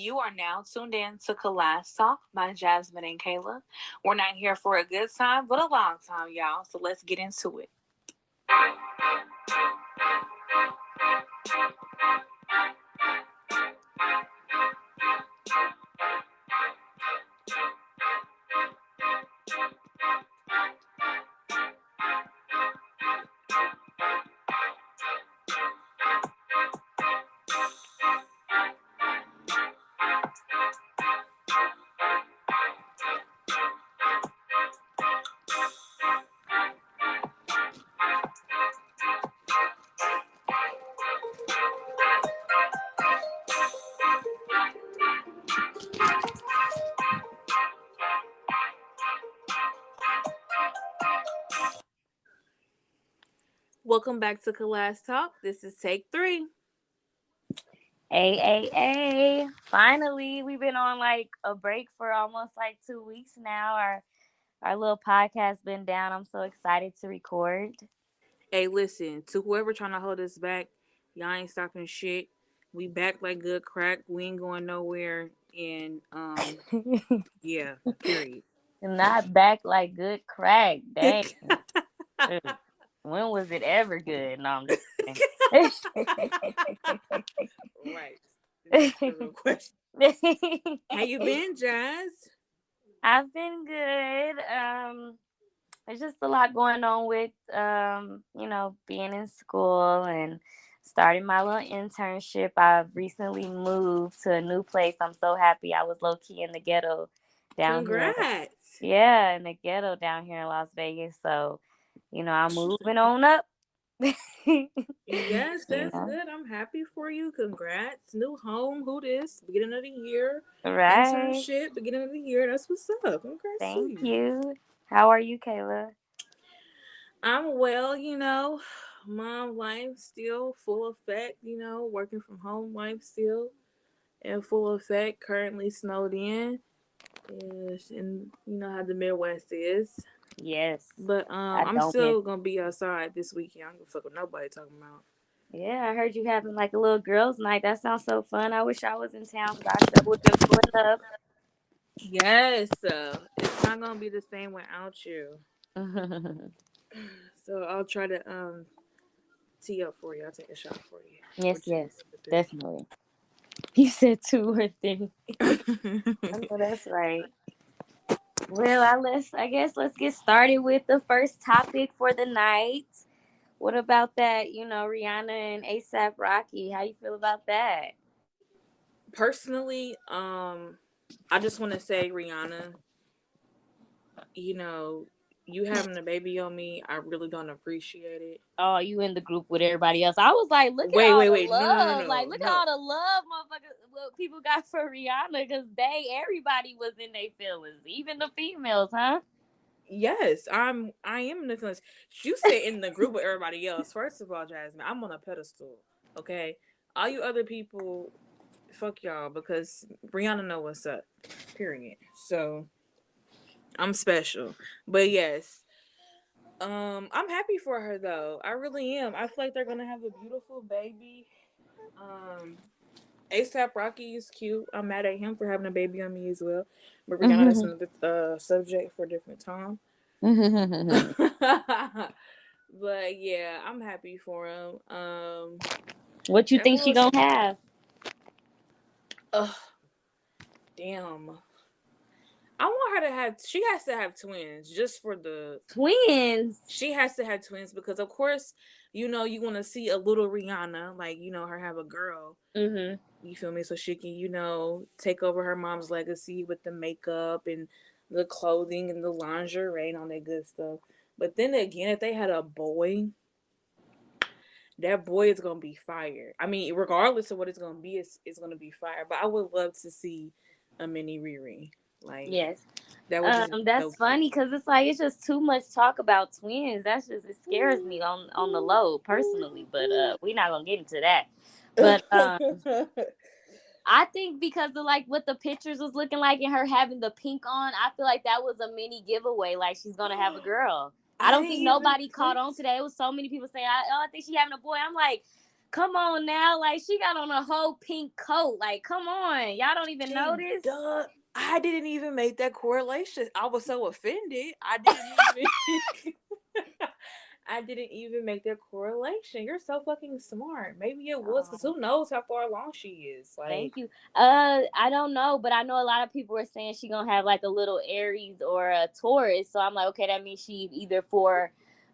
You are now tuned in to Collage Talk by Jasmine and Kayla. We're not here for a good time, but a long time, y'all. So let's get into it. Welcome back to Collage Talk. This is take 3. Finally, we've been on like a break for almost like 2 weeks now. Our little podcast been down. I'm so excited to record. Hey, listen, to whoever trying to hold us back, y'all ain't stopping shit. We back like good crack. We ain't going nowhere. And yeah, period. Not back like good crack. Dang. Shoot. When was it ever good? No, I'm just kidding. Right. That's the real question. How you been, Jazz? I've been good. There's just a lot going on with being in school and starting my little internship. I've recently moved to a new place. I'm so happy. I was low key in the ghetto down here. Congrats. Yeah, in the ghetto down here in Las Vegas. So, I'm moving on up. Yes, that's good. I'm happy for you. Congrats. New home. Who this? Beginning of the year. Right. Internship. Beginning of the year. That's what's up. Congrats to Thank you. you. How are you, Kayla? I'm well, Mom life still full effect, working from home life still in full effect. Currently snowed in. Yes, and you know how the Midwest is. Yes. But I I'm don't miss. still gonna be outside this weekend. I don't give a fuck what nobody talking about. Yeah, I heard you having like a little girls' night. That sounds so fun. I wish I was in town because I sure would have pulled up. Yes, it's not gonna be the same without you. So I'll try to tee up for you. I'll take a shot for you. Or Yes, two, yes, or three. definitely. You said 2 or 3. I know that's right. Well, I guess let's get started with the first topic for the night. What about that? Rihanna and ASAP Rocky. How you feel about that? Personally, I just want to say, Rihanna, you know, you having a baby on me, I really don't appreciate it. Oh, you in the group with everybody else. I was like, look at Wait, all wait, the wait. No, no, no, love. Like, no, look at no. all the love motherfuckers what people got for Rihanna because everybody was in their feelings. Even the females, huh? Yes, I am in the feelings. You sit in the group with everybody else. First of all, Jasmine, I'm on a pedestal. Okay, all you other people, fuck y'all because Rihanna know what's up. Period. So I'm special. But yes, I'm happy for her though. I really am. I feel like they're gonna have a beautiful baby. Um, ASAP Rocky is cute. I'm mad at him for having a baby on me as well. But Rihanna, that's another subject for a different time. But yeah, I'm happy for him. What you think she Everyone's, gonna have? ugh, damn. I want her to have. She has to have twins, just for the. Twins. She has to have twins because, of course, you want to see a little Rihanna, like her have a girl. Mm-hmm. You feel me? So she can, take over her mom's legacy with the makeup and the clothing and the lingerie and all that good stuff. But then again, if they had a boy, that boy is gonna be fired. I mean, regardless of what it's gonna be, it's gonna be fired. But I would love to see a mini Riri. Like Yes. that would just be so That's cool. funny because it's like it's just too much talk about twins. It scares me on the low personally. But we're not gonna get into that. But I think because of like what the pictures was looking like and her having the pink on, I feel like that was a mini giveaway. Like she's gonna have a girl. I I don't didn't think even nobody caught put. on today. It was so many people saying, I think she having a boy." I'm like, Come on now, like she got on a whole pink coat. Like, come on, y'all don't even She notice. duh. I didn't even make that correlation. I was so offended. I didn't even. I didn't even make that correlation. You're so fucking smart. Maybe it was, because Oh, who knows how far along she is. thank Like, you. I don't know, but I know a lot of people were saying she gonna have like a little Aries or a Taurus. So I'm like, okay, that means she either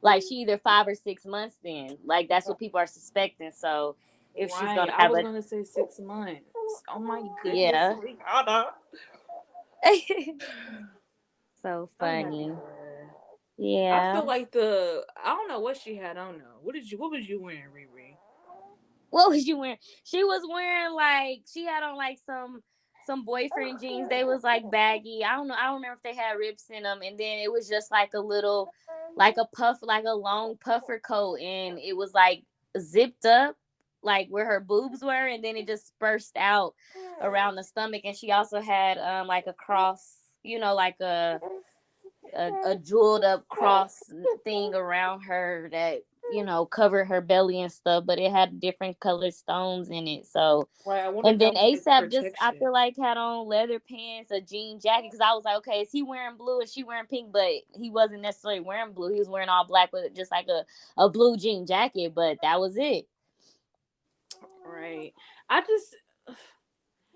like she either 5 or 6 months. Then, like that's what people are suspecting. So if she's right. gonna I have was a, going to say 6 months. Oh my goodness, yeah, Rihanna. so I'm happy funny. for her. I Yeah. feel like I don't know what she had on though. What was you wearing, Riri? What was you wearing? She was wearing like she had on like some boyfriend jeans. They was like baggy. I don't know. I don't remember if they had rips in them. And then it was just like a little, like a puff, like a long puffer coat, and it was like zipped up, like where her boobs were, and then it just burst out around the stomach. And she also had like a cross, like a jeweled up cross thing around her that covered her belly and stuff, but it had different colored stones in it. So, Right. I wonder if and then that was like ASAP just I protection. feel like had on leather pants, a jean jacket, because I was like, okay, is he wearing blue and she wearing pink? But he wasn't necessarily wearing blue. He was wearing all black with just like a blue jean jacket, but that was it. Right. I just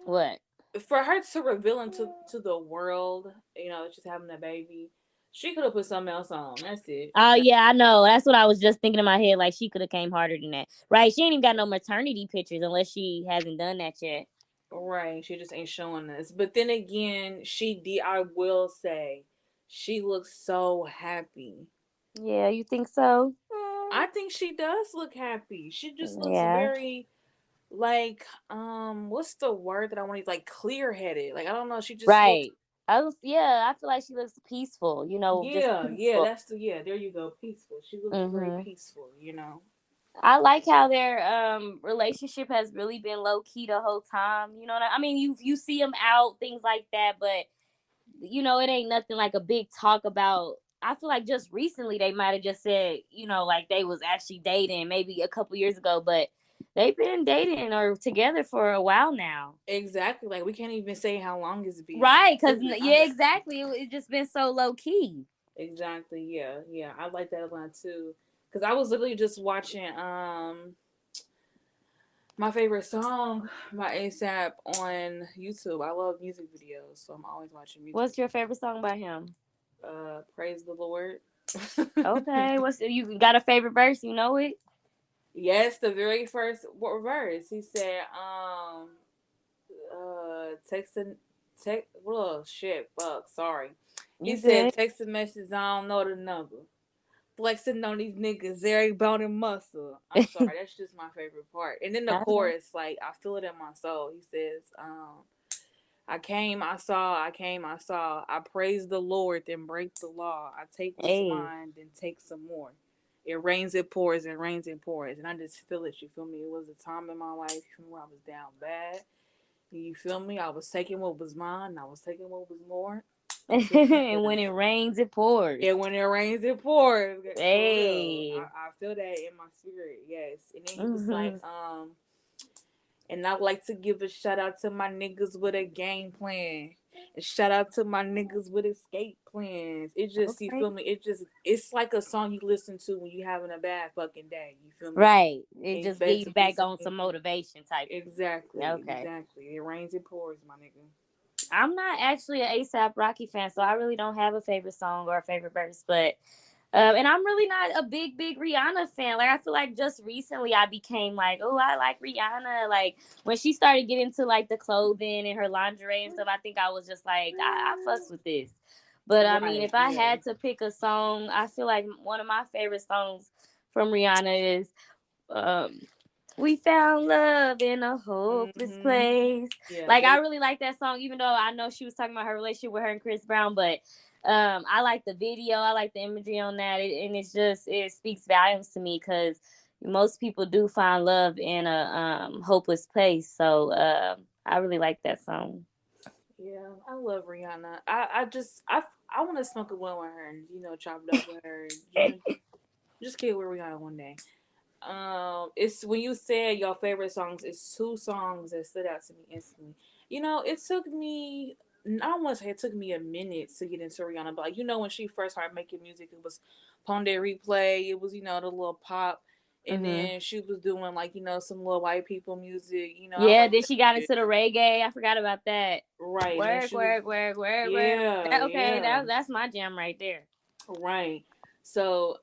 What? for her to reveal to the world, that she's having a baby, she could have put something else on. That's it. Oh yeah, I know. That's what I was just thinking in my head. Like she could have came harder than that, right? She ain't even got no maternity pictures unless she hasn't done that yet. Right. She just ain't showing us. But then again, she did. I will say, she looks so happy. Yeah, you think so? I think she does look happy. She just looks Yeah. very like what's the word that I want to use? Like clear headed. Like I don't know. She just looks. Right. Yeah, I feel like she looks peaceful, just Yeah. peaceful. That's the yeah. There you go. Peaceful. She looks very Mhm. peaceful. I like how their relationship has really been low key the whole time. You know what I mean? You see them out, things like that, but it ain't nothing like a big talk about. I feel like just recently they might have just said, like they was actually dating maybe a couple years ago, but they've been dating or together for a while now. Exactly. Like we can't even say how long it's been. Right, because It's been yeah, honestly. exactly. It just been so low key. Exactly. Yeah. Yeah. I like that a lot too. Cause I was literally just watching my favorite song by ASAP on YouTube. I love music videos, so I'm always watching music What's your videos. favorite song by him? Praise the Lord. Okay, what's you got a favorite verse? You know it? Yes, the very first verse. He said, text and text. Oh shit, fuck. Sorry. He You said, good? text a message. I don't know the number. Flexing on these niggas, every bone and muscle. I'm sorry, that's just my favorite part. And then the Okay. chorus, like I feel it in my soul. He says, I came, I saw, I came, I saw. I praise the Lord, then break the law. I take what's Hey. mine, then take some more. It rains, it pours, it rains, it pours. And I just feel it, you feel me? It was a time in my life, you feel me, where I was down bad. You feel me? I was taking what was mine, I was taking what was more. You feel me? And when Because it rains, it pours. yeah, when it rains, it pours. For real. Hey. I feel that in my spirit, yes. And then he was like, Hmm. and I like to give a shout out to my niggas with a game plan. And shout out to my niggas with escape plans. It just, you Okay. feel me? It's like a song you listen to when you having a bad fucking day. You feel me? Right. It And you just get you basically back on saying, some motivation type. exactly, Okay. exactly. It rains, it pours, my nigga. I'm not actually an ASAP Rocky fan, so I really don't have a favorite song or a favorite verse, but and I'm really not a big Rihanna fan. Like I feel like just recently I became like, oh, I like Rihanna. Like when she started getting into like the clothing and her lingerie and stuff, I think I was just like, I fucks with this. But I mean, Right, if I yeah. had to pick a song, I feel like one of my favorite songs from Rihanna is um we found love in a hopeless Mm-hmm. place. Yeah, Like I they really like that song, even though I know she was talking about her relationship with her and Chris Brown, but I like the video, I like the imagery on that, and it speaks volumes to me because most people do find love in a hopeless place. So I really like that song. yeah, I love Rihanna. I want to smoke a blunt with her and chop it up with her. Just kill with Rihanna one day. It's when you said your favorite songs, it's two songs that stood out to me instantly. It took me. I don't want to say it took me a minute to get into Rihanna, but like, when she first started making music, it was Ponde Replay. It was the little pop, and Mm-hmm. then she was doing like some little white people music. I Yeah, like then that she got shit. into the reggae. I forgot about that. Right, and then Work, she was work, work, work, work. yeah, Okay, yeah, that's my jam right there. right. So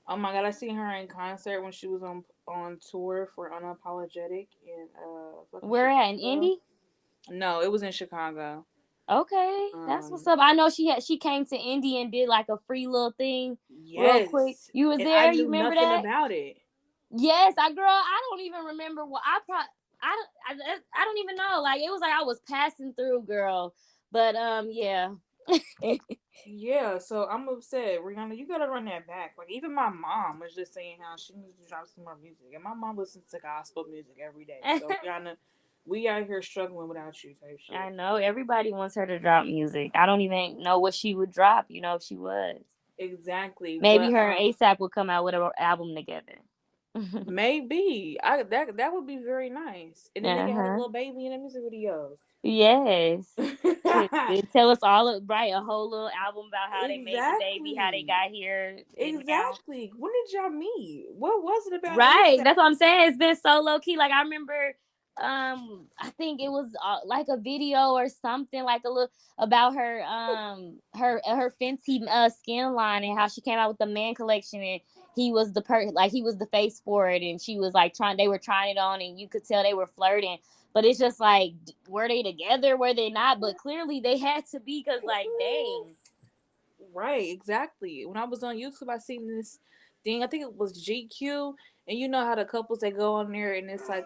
oh my god, I seen her in concert when she was on tour for Unapologetic in fucking Where at in Chicago. Indy? No, it was in Chicago. Okay, that's what's Um, up. I know she came to Indy and did like a free little thing, real quick. yes, You was and I there. You knew remember nothing that? about it. Yes, I don't even remember what I probably. I don't even know. Like it was like I was passing through, girl. But yeah. Yeah, so I'm upset, Rihanna. You gotta run that back. Like even my mom was just saying how she needs to drop some more music, and my mom listens to gospel music every day. So Rihanna, we out here struggling without you, type I shit. know everybody wants her to drop music. I don't even know what she would drop. If she was. Exactly, Maybe but her and ASAP would come out with an album together. maybe I that would be very nice, and then they can have a Uh-huh. little baby in the music videos. Yes. They tell us all right, a whole little album about how they made the baby, how they Exactly. got here, and now. Exactly. When did y'all meet? What was it about Right. ASAP? That's what I'm saying. It's been so low key. Like I remember I think it was like a video or something like a little about her Fenty skin line and how she came out with the man collection and he was he was the face for it and she was like they were trying it on and you could tell they were flirting. But it's just like, were they together? Were they not? But clearly they had to be because, like, dang. Right, exactly. When I was on YouTube, I seen this thing. I think it was GQ, and you know how the couples they go on there and it's like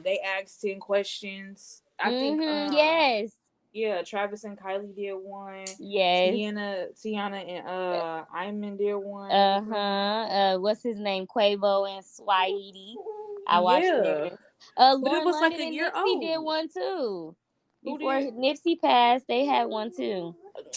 they ask 10 questions. I think Mm-hmm. Yes. yeah, Travis and Kylie did one. Yes. Tiana and Iman did one. Uh-huh. What's his name? Quavo and Swahidi. I watched Yeah, theirs. but it Lauren was like London a and year Nipsey did old. one too. Who Before did? Nipsey passed, they had one too.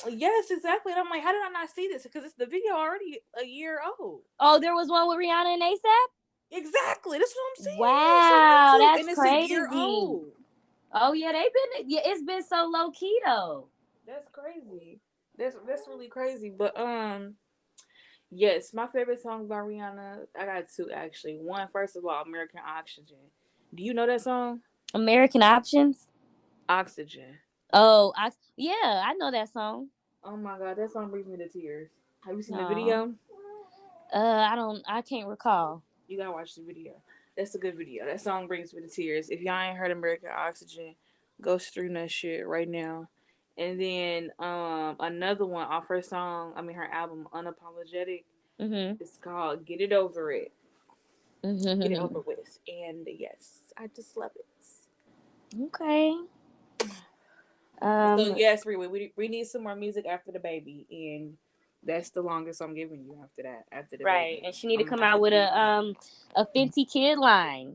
Yes, exactly. And I'm like, how did I not see this? Because it's the video already a year old. Oh, there was one with Rihanna and ASAP? Exactly. That's what I'm saying. Yeah, I saw Wow, one too, that's and it's a year crazy. old. Oh yeah, it's been so low key though. That's crazy. That's really crazy. But yes, my favorite song by Rihanna. I got two actually. One, first of all, American Oxygen. Do you know that song? American Options. Oxygen. Oh, yeah, I know that song. Oh my god, that song brings me to tears. Have you seen the No. video? I can't recall. You gotta watch the video. That's a good video. That song brings me to tears. If y'all ain't heard American Oxygen, go stream that shit right now. And then another one off her song, I mean her album Unapologetic. Mm-hmm. It's called Get It Over It. Get it Mm-hmm. over with. And yes, I just love it. Okay. So Um, yes, we need some more music after the baby, and that's the longest I'm giving you after that. After the right, baby, and she need to I'm gonna come have to out with give you one. a Fenty kid line,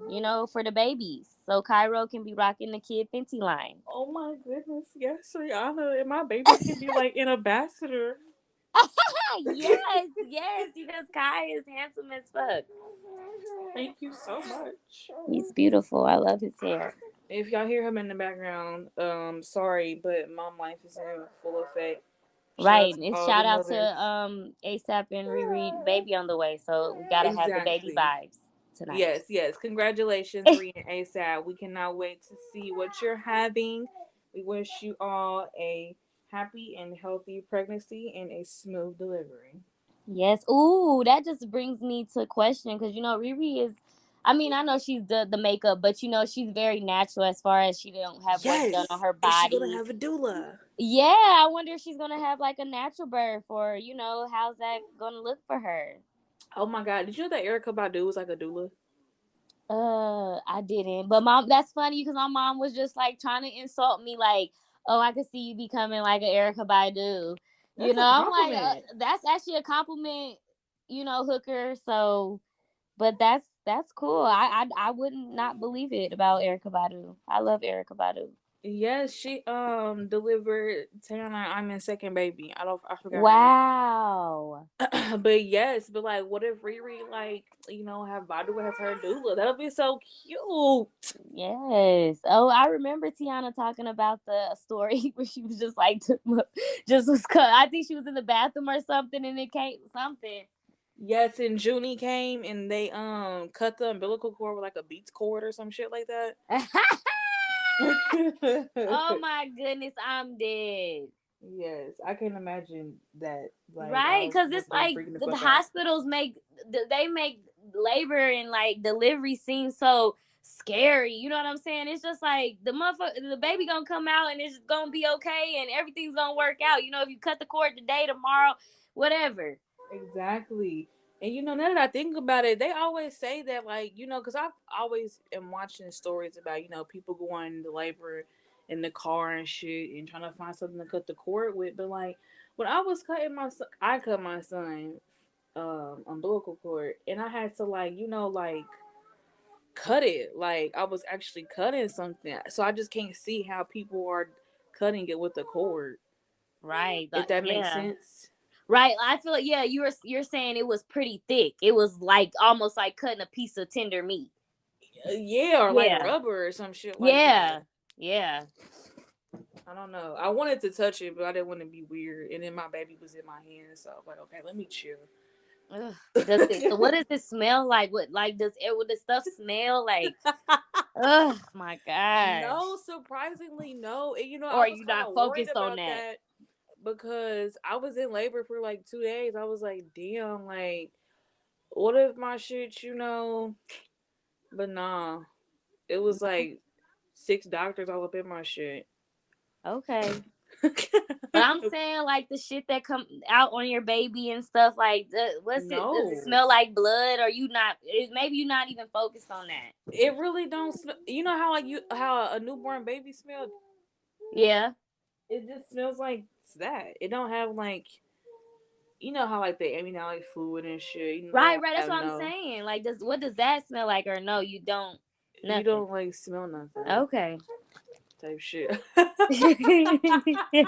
for the babies, so Cairo can be rocking the kid Fenty line. Oh my goodness, yes, Rihanna, and my baby can be like an ambassador. Yes, yes, because Kai is handsome as fuck. Thank you so much. He's beautiful. I love his hair. If y'all hear him in the background, sorry, but mom life is in full effect. Shout out Right, to and all the shout out to mothers. ASAP and Riri, baby on the way. So we gotta have the baby Exactly. vibes tonight. Yes, yes. Congratulations, Ree and ASAP. We cannot wait to see what you're having. We wish you all a happy and healthy pregnancy and a smooth delivery. Yes. Ooh, that just brings me to question because Riri is. I mean, I know she's the makeup, but she's very natural as far as she don't have work done on Yes. her Is she gonna body. have a doula? Yeah, I wonder if she's gonna have like a natural birth or how's that gonna look for her. Oh my god, did you know that Erica Badu was like a doula? I didn't. But mom, that's funny because my mom was just like trying to insult me, like, oh, I could see you becoming like an Erica Badu. That's a I'm like, compliment. that's actually a compliment, hooker. So, but that's cool. I wouldn't not believe it about Erica Badu. I love Erica Badu. Yes, she delivered Tana. I'm in second baby. I forgot her name. Wow. But yes, but like, what if Riri like have Badu as her doula? That would be so cute. Yes. Oh, I remember Tiana talking about the story where she was just like, just was cut. I think she was in the bathroom or something, and it came something. Yes, and Junie came and they cut the umbilical cord with like a beats cord or some shit like that. Oh my goodness, I'm dead. Yes, I can imagine that. Like, I Right, because it's would been like freaking the the fuck out. hospitals they make labor and like delivery seem so scary. You know what I'm saying? It's just like the baby gonna come out and it's gonna be okay and everything's gonna work out. You know, if you cut the cord today, tomorrow, whatever. Exactly. And now that I think about it, they always say that, like, because I've always am watching stories about, people going into labor in the car and shit and trying to find something to cut the cord with. But, like, when I was cutting my son, I cut my son umbilical cord and I had to, like, like, cut it. Like, I was actually cutting something. So I just can't see how people are cutting it with a cord, Right. if that makes Yeah. sense. Right. I feel like yeah, you're saying it was pretty thick. It was like almost like cutting a piece of tender meat. Yeah, or like Yeah. rubber or some shit like that. Yeah. Yeah. I don't know. I wanted to touch it, but I didn't want to be weird. And then my baby was in my hand, so I was like, okay, let me chill. Ugh. Does it? So what does it smell like? What like does it? Would the stuff smell like? Oh my gosh! No, surprisingly, no. And Or I are was you kind not of worried focused on about that? that because I was in labor for like 2 days. I was like, damn, like, what if my shit, But nah, it was like six doctors all up in my shit. Okay. But I'm saying like the shit that come out on your baby and stuff like what's it? Does it No, smell like blood? Or you not? Maybe you're not even focused on that. it really don't smell. You know how, like, how a newborn baby smells? Yeah. It just smells like that. It don't have, like, how, like, they amniotic fluid and shit. They Right. don't Right. That's have what I'm no. saying. Like, does that smell like? Or no, you don't. You Nothing. don't, like, smell nothing Okay. type shit. Yeah.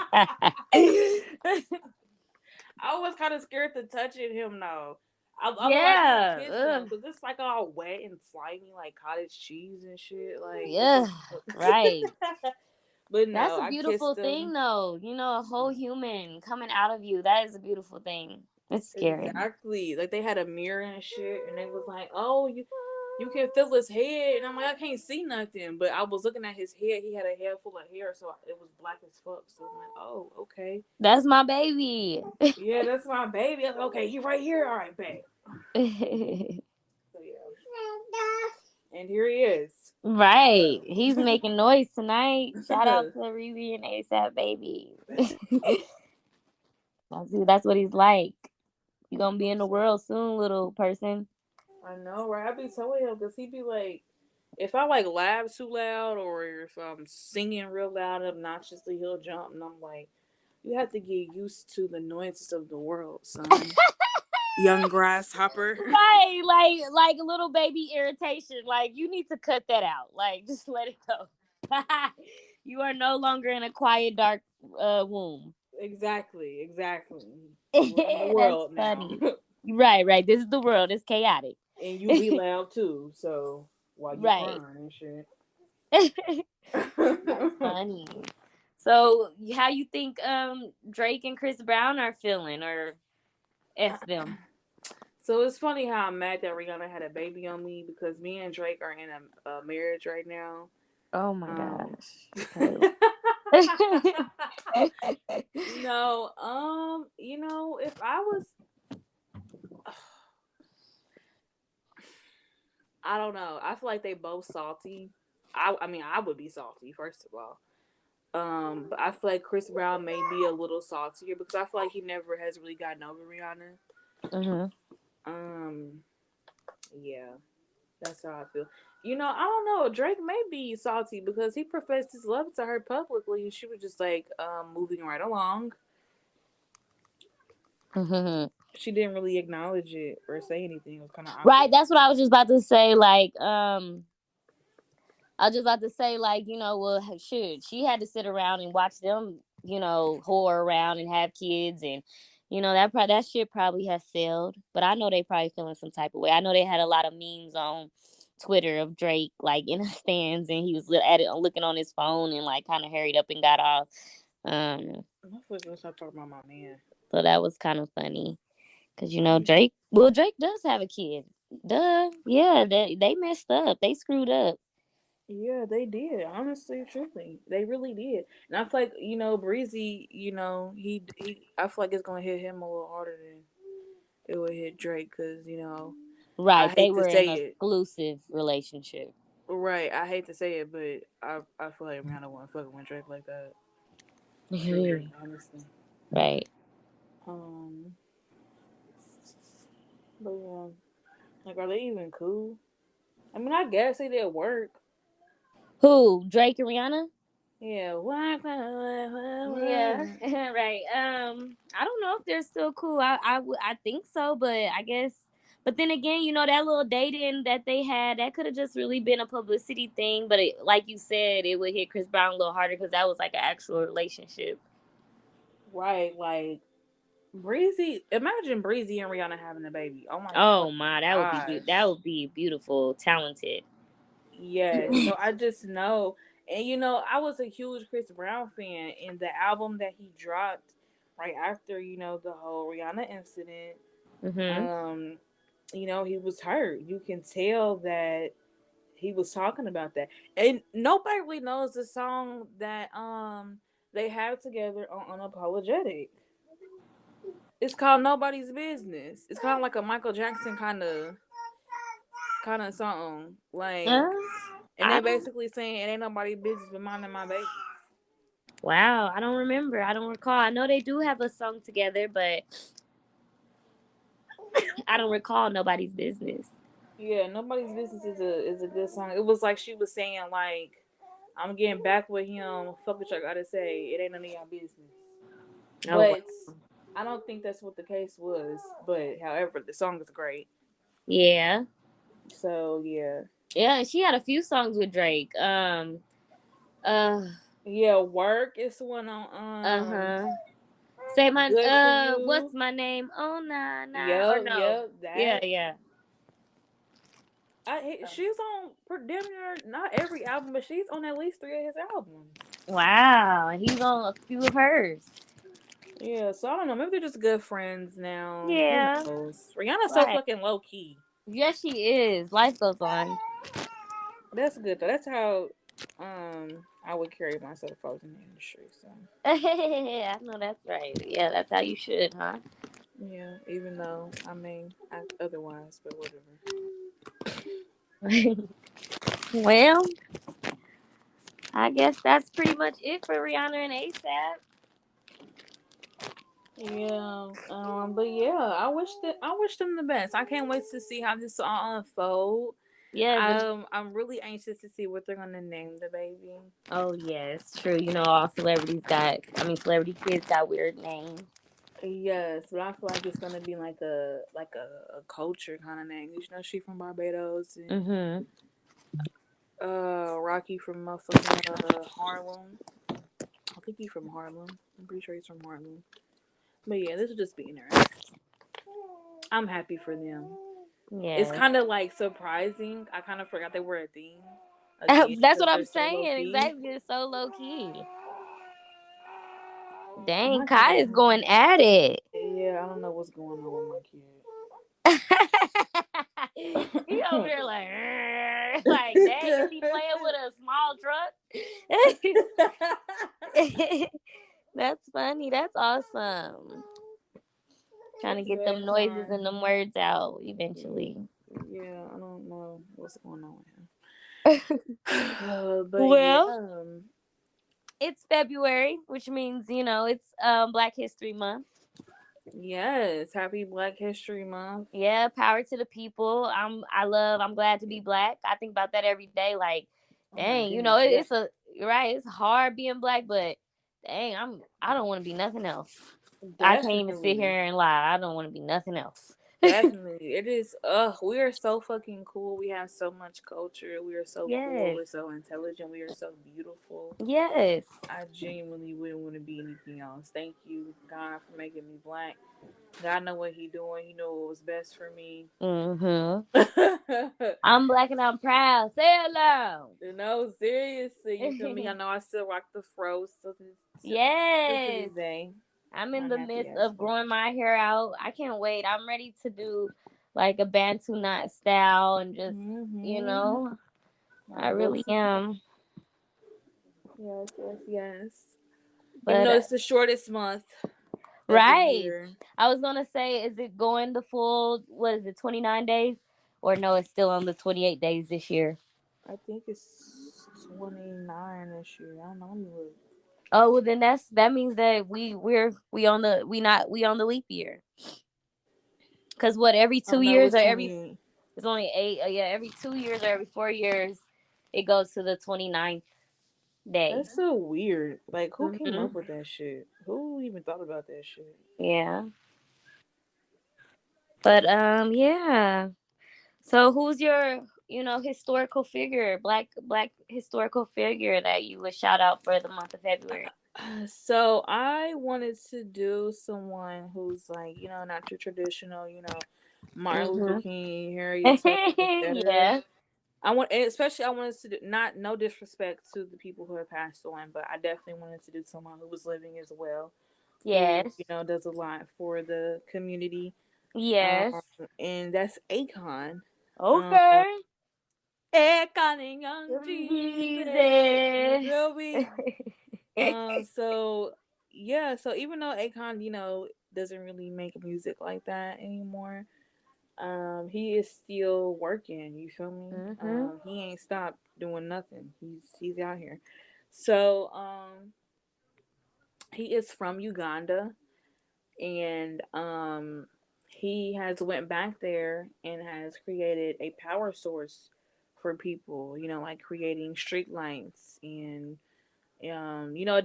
I was kind of scared to touching him though. Although I did Yeah. kiss him Ugh. because it's like all wet and slimy, like cottage cheese and shit. Like, what the Yeah. fuck? Right. But That's no, a I beautiful kissed thing, him. though. You know, a whole human coming out of you. That is a beautiful thing. It's scary. Exactly. Like, they had a mirror and shit, and they was like, "Oh, you can feel his head," and I'm like, "I can't see nothing." But I was looking at his head. He had a head full of hair, so it was black as fuck. So I'm like, "Oh, okay, That's my baby. yeah, that's my baby." I'm like, okay, he right here. All right, babe. So yeah, and here he is. Right. So. He's making noise tonight. Shout out to Riri and ASAP baby. That's what he's like. You gonna be in the world soon, little person. I know, right? I be telling him because he be like, if I like laugh too loud or if I'm singing real loud obnoxiously, he'll jump, and I'm like, you have to get used to the noises of the world, son. Young grasshopper. Right, like a little baby irritation. Like you need to cut that out. Like just let it go. You are no longer in a quiet, dark womb. Exactly, exactly. We're in the That's world now, funny. Right, right. This is the world. It's chaotic. and you be loud too. So while you Right. crying and shit. That's funny. So, how you think Drake and Chris Brown are feeling, or f them? So it's funny how I'm mad that Rihanna had a baby on me because me and Drake are in a marriage right now. Oh my Um, gosh. Okay. no, if I was, I don't know. I feel like they both salty. I mean, I would be salty first of all. But I feel like Chris Brown may be a little saltier because I feel like he never has really gotten over Rihanna. Hmm. Um, yeah. That's how I feel. I don't know. Drake may be salty because he professed his love to her publicly, and she was just like moving right along. Hmm. She didn't really acknowledge it or say anything. It was kind of Right. awkward. That's what I was just about to say. Like, I was just about to say, like, well, shoot, she had to sit around and watch them, whore around and have kids, and that shit probably has sailed. But I know they probably feeling some type of way. I know they had a lot of memes on Twitter of Drake like in the stands, and he was at it looking on his phone and like kind of hurried up and got off. Um, Hopefully, gonna stop talking about my man. so that was kind of funny because Drake. Well, Drake does have a kid. Duh, yeah, they messed up. They screwed up. Yeah, they did. Honestly, truly, they really did. And I feel like Breezy. I feel like it's gonna hit him a little harder than it would hit Drake, because I Right, they hate to were in say an it. exclusive relationship. Right, I hate to say it, but I feel like Rihanna wasn't fucking with Drake like that. Truly, honestly. Right. Um, but yeah, like, are they even cool? I mean, I guess they did work. Who? Drake and Rihanna? Yeah. Yeah, right. I don't know if they're still cool. I think so, but I guess. But then again, that little dating that they had, that could have just really been a publicity thing. But like you said, it would hit Chris Brown a little harder because that was like an actual relationship. Right, like Breezy. Imagine Breezy and Rihanna having a baby. Oh my Oh fucking my, that gosh. would be beautiful, talented. Yes. So I just know, and I was a huge Chris Brown fan, and the album that he dropped right after the whole Rihanna incident. Mhm. Um, he was hurt. You can tell that he was talking about that, and nobody really knows the song that they have together on Unapologetic. It's called Nobody's Business. It's kind of like a Michael Jackson kind of song, Uh, like, and I they don't. basically saying it ain't nobody's business but minding my baby. Wow, I don't remember. I don't recall. I know they do have a song together, but I don't recall nobody's business. Yeah, Nobody's Business is a good song. It was like she was saying, like, I'm getting back with him. Fuck what y'all gotta say. It ain't none of y'all business. Oh wow. But I don't think that's what the case was. But however, the song is great. Yeah. So yeah. Yeah, and she had a few songs with Drake. Uh Yeah, Work is the one on uh-huh. Say my Good for what's You. my name? Oh nah nah or Yep, no. yep, Yeah, that. yeah. She's on damn near not every album, but she's on at least three of his albums. Wow. And he's on a few of hers. Yeah, so I don't know. Maybe they're just good friends now. Who Yeah. knows? Rihanna's so Right. fucking low key. Yes, she is. Life goes on. That's good though. That's how I would carry myself if I was in the industry. So I know that's right. Yeah, that's how you should, huh? yeah, even though I mean otherwise, but whatever. Well, I guess that's pretty much it for Rihanna and ASAP. Yeah, but yeah, I wish them the best. I can't wait to see how this all unfold. Yeah, I'm really anxious to see what they're gonna name the baby. oh yeah, it's true. All celebrities celebrity kids got weird names. Yes, but I feel like it's gonna be like a culture kind of name. She from Barbados, and Mm-hmm. Rocky from motherfucking Harlem. I think he's from Harlem. I'm pretty sure he's from Harlem. But yeah, this will just be interesting. I'm happy for them. It's Yeah. kind of like surprising. I kind of forgot they were a thing again That's because what I'm they're so low saying. key. Exactly. It's so low key. My Dang, Kai kid, is going at it. yeah, I don't know what's going on with He over my there like, like, dang, is he playing with a small truck? That's funny. That's awesome. Trying to It's get them noises and them bedtime. words out eventually. Yeah, I don't know what's going on with him. But yeah, Well, it's February, which means it's Black History Month. yes, happy Black History Month. Yeah, power to the people. I'm glad to be black. I think about that every day. Like, Oh my dang, goodness, yeah, it's a right. It's hard being black, but dang, I don't want to be nothing else. I can't even sit definitely. here and lie. I don't want to be nothing else. Definitely. It is we are so fucking cool. We have so much culture. We are so cool. Yes. We're so intelligent. We are so beautiful. Yes. I genuinely wouldn't want to be anything else. Thank you, God, for making me black. God know what he doing. He know what was best for me. Mm-hmm. I'm black and I'm proud. Say hello. No, seriously, you feel me? I know I still rock the fro still to Yes. this day. I'm in My the happy midst ass of folk. growing my hair out. I can't wait. I'm ready to do like a Bantu knot style and just, you Mm-hmm. know, I I love really some. am. Yes, yes, yes. Even But though it's the shortest month of the right. year, I was gonna say, is it going the full? What is it? 29 days, or no? It's still on the 28 days this year. I think it's 29 this year. I don't know. Let me look. Oh well, then that means that we on the leap year. Cause what every Oh two no, years it's or every 28. it's only eight. Yeah, every 2 years or every 4 years, it goes to the 29th day. That's so weird. Like, who came Hmm. up with that shit? Who even thought about that shit? Yeah, but yeah. So who's your historical figure, black historical figure that you would shout out for the month of February? So I wanted to do someone who's like, not your traditional, Martin Luther Mm-hmm. King, Harriet Tubman, etc. Yeah. And especially I wanted to do not no disrespect to the people who have passed on, but I definitely wanted to do someone who was living as well, who Yes. does a lot for the community. Um, Yes. and that's Akon. Um, Okay. Akon and Young Jesus. You Jesus. feel me? So yeah, so even though Akon, doesn't really make music like that anymore, he is still working. You feel me? Mm-hmm. He ain't stopped doing nothing. He's out here. So he is from Uganda, and he has went back there and has created a power source for people. Like creating street lights and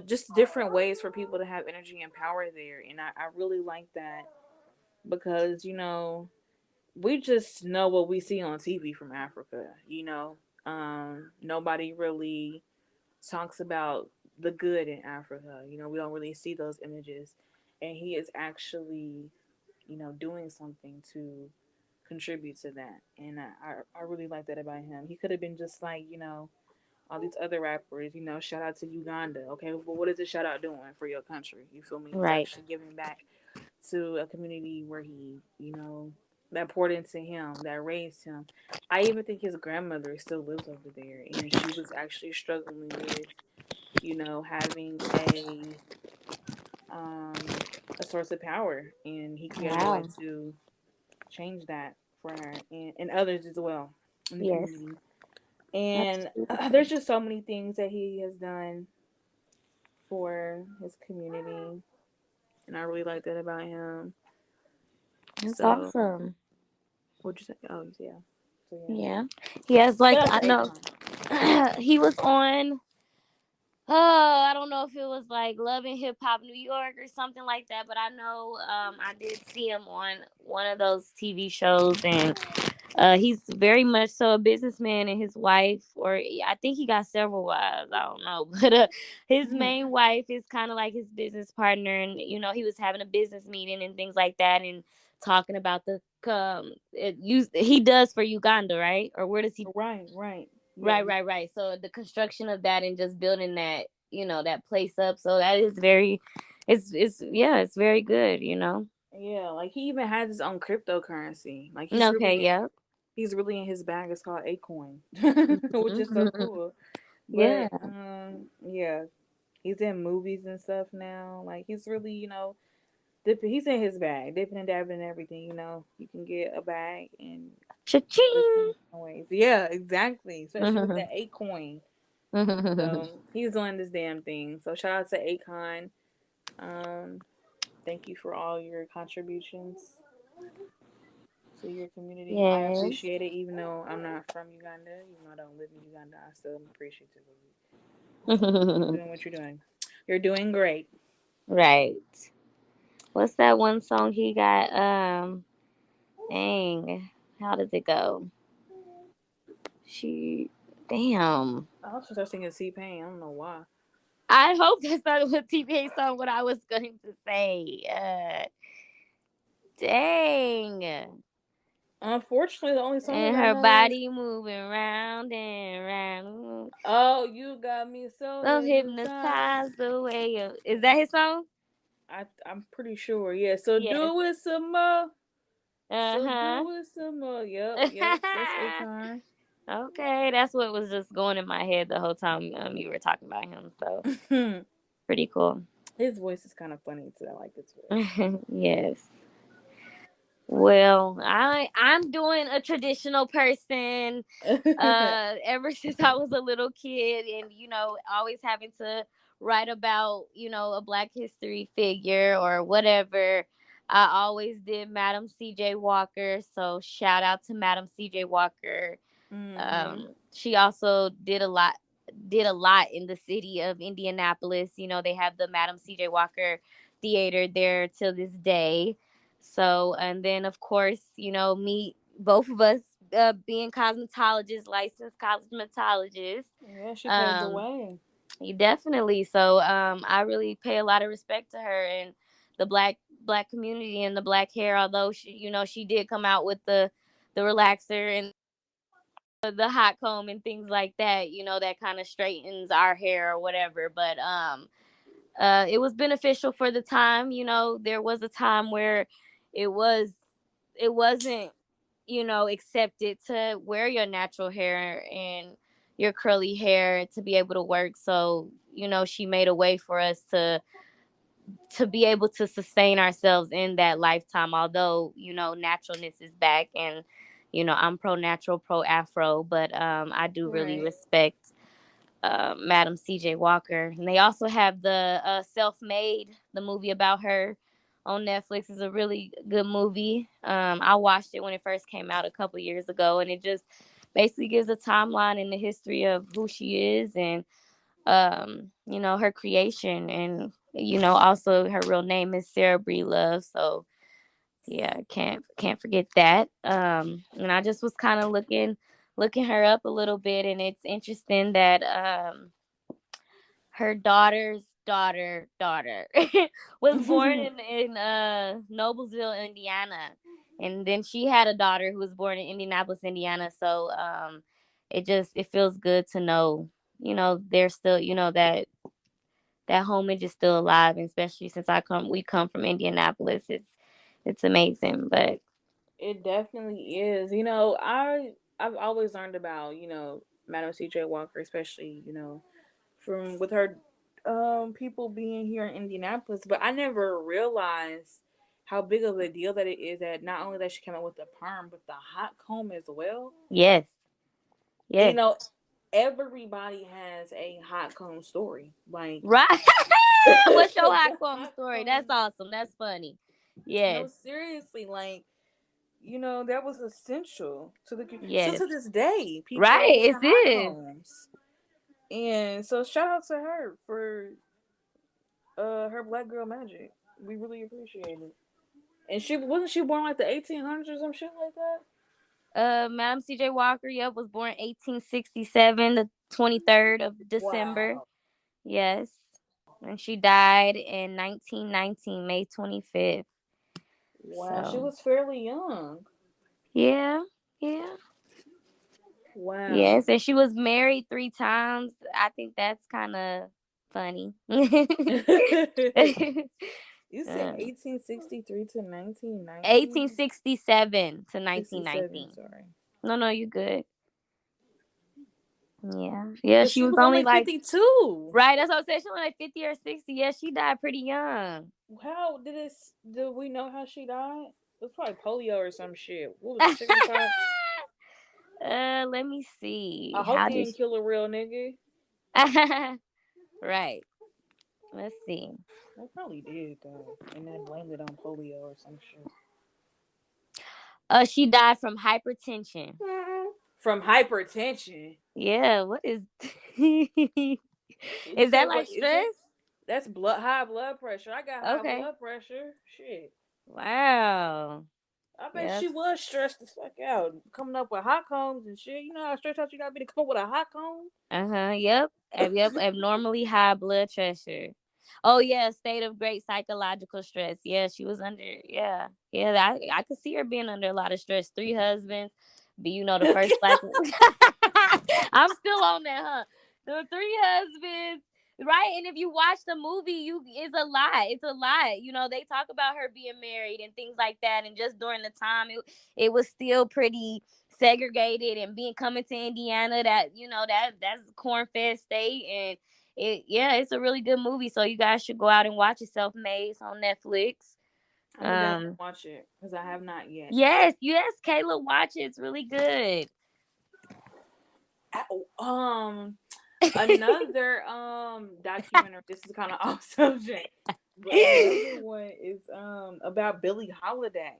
just different ways for people to have energy and power there. And I really like that because we just know what we see on TV from Africa. Nobody really talks about the good in Africa. We don't really see those images, and he is actually doing something to contribute to that. And I really like that about him. He could have been just like all these other rappers. Shout out to Uganda. Okay, well, what is this shout out doing for your country? You feel me? He's Right. actually giving back to a community where he, that poured into him, that raised him. I even think his grandmother still lives over there, and she was actually struggling with, having a source of power, and he created a way Wow. to change that for her and others as well in the Yes. community. And That's beautiful. there's just so many things that he has done for his community, and I really like that about him. That's So, awesome. what'd you say? Oh, yeah. So yeah. Yeah. Yes, like Shout out I to know Akon. he was on oh, I don't know if it was like Love and Hip Hop New York or something like that, but I know I did see him on one of those TV shows, and he's very much so a businessman, and his wife, or I think he got several wives, I don't know, but his main wife is kind of like his business partner, and he was having a business meeting and things like that, and talking about the he does for Uganda, right? Or where does he? Right, right. Yeah. Right, right, right. So the construction of that and just building that, that place up. So that is very, it's yeah, it's very good. Yeah, like he even has his own cryptocurrency. Like Okay, yeah. he's really in his bag. It's called Acorn, which is so Mhm. cool. Yeah. But yeah, he's in movies and stuff now. Like he's really, he's in his bag, dipping and dabbing and everything. You can get a bag and put Cha-ching. some ways. Yeah, exactly. Especially with that Acorn. So he's doing this damn thing. So shout out to Akon. Um, Thank you for all your contributions to your community. I Yes. appreciate it, even though I'm not from Uganda, even though I don't live in Uganda. I still am appreciative of you. So keep doing what you're doing. You're doing great. Right. What's that one song he got? Dang. How does it go? She. Damn. I was just thinking C Pain. I don't know why. I hope that's not what TPA song. What I was going to say. Dang. Unfortunately, the only song that And I her know is body moving round and round. "Oh, You Got Me So So Hypnotized." hypnotized the way you. Is that his song? I'm pretty sure. Yeah. So Yes. do it some more. Uh So huh. do it some more. Yep. Yep. That's Akon. Okay, that's what was just going in my head the whole time you were talking about him. So pretty cool. His voice is kind of funny too. I like his voice. Yes. Well, I'm doing a traditional person ever since I was a little kid, and always having to write about a black history figure or whatever. I always did Madam CJ Walker, so shout out to Madam CJ Walker. Mm-hmm. She also did a lot in the city of Indianapolis. They have the Madam CJ Walker Theater there till this day. So, and then of course, me, both of us, being cosmetologists, licensed cosmetologists. Yeah, she paved the Um, way. you definitely. So, I really pay a lot of respect to her and the black community and the black hair. Although she did come out with the relaxer and the hot comb and things like that, that kind of straightens our hair or whatever. But it was beneficial for the time. There was a time where it was it wasn't accepted to wear your natural hair and your curly hair to be able to work. So she made a way for us to be able to sustain ourselves in that lifetime. Although naturalness is back, and I'm pro natural, pro afro, but I do really Right. respect Madam CJ Walker. And they also have the Self Made, the movie about her on Netflix. Is a really good movie. I watched it when it first came out a couple years ago, and it just basically gives a timeline in the history of who she is and her creation. And also her real name is Sarah Bree Love. So yeah, can't forget that. And I just was kind of looking her up a little bit, and it's interesting that her daughter was born in Noblesville, Indiana, and then she had a daughter who was born in Indianapolis, Indiana. So it feels good to know there's still that homage is still alive, and especially since we come from Indianapolis. It's amazing. But It definitely is. I've always learned about Madam C.J. Walker, especially from with her people being here in Indianapolis, but I never realized how big of a deal that it is that not only that she came out with the perm, but the hot comb as well. yes, And, yes, everybody has a hot comb story. Like right. What's your hot the comb hot story? That's comb. awesome. That's funny. No, Yes, seriously, like that was essential to the still yes, to this day. People are right. wearing It hot is. combs, and so shout out to her for her black girl magic. We really appreciate it. And she born like the 1800s or some shit like that. Madam C.J. Walker, yep, was born 1867, the 23rd of December. Wow, Yes, and she died in 1919, May 25th. wow, she So was fairly young. yeah, yeah. Wow. Yes, and she was married 3 times. I think that's kind of funny. You said 1863 to 1919? 1867 to 67, 1919. sorry. No, no, you good. Yeah, yeah. But She she was was only only like 52. right. That's what I'm saying. She was like 50 or 60. Yeah, she died pretty young. How did this? Do we know how she died? It was probably polio or some shit. What was it, chicken pox? Let me I see. hope How they did didn't kill a real nigga. right. Let's see. They probably did though, and then blamed it on polio or some shit. She died from hypertension. From hypertension. Yeah, what is You is that said like what is it? stress? That's high blood pressure. I got high Okay. blood pressure. Shit. Wow. I bet she was stressed as fuck out, coming up with hot combs and shit. You know how stressed out you gotta be to come up with a hot comb? Yep. Yep. Abnormally high blood pressure. Oh yeah, state of great psychological stress. Yeah, she was under. Yeah, yeah. I could see her being under a lot of stress. 3 husbands, be the first black. I'm still on that, huh? The 3 husbands, right? And if you watch the movie, it's a lot. It's a lot. They talk about her being married and things like that, and just during the time, it was still pretty segregated, and being coming to Indiana, that that's corn fed state, and it's a really good movie. So you guys should go out and watch it. Self-Made on Netflix. I'm gonna definitely watch it because I have not yet. Yes, Kayla, watch it. It's really good. Another documentary. This is kind of off subject, but another one is about Billie Holiday.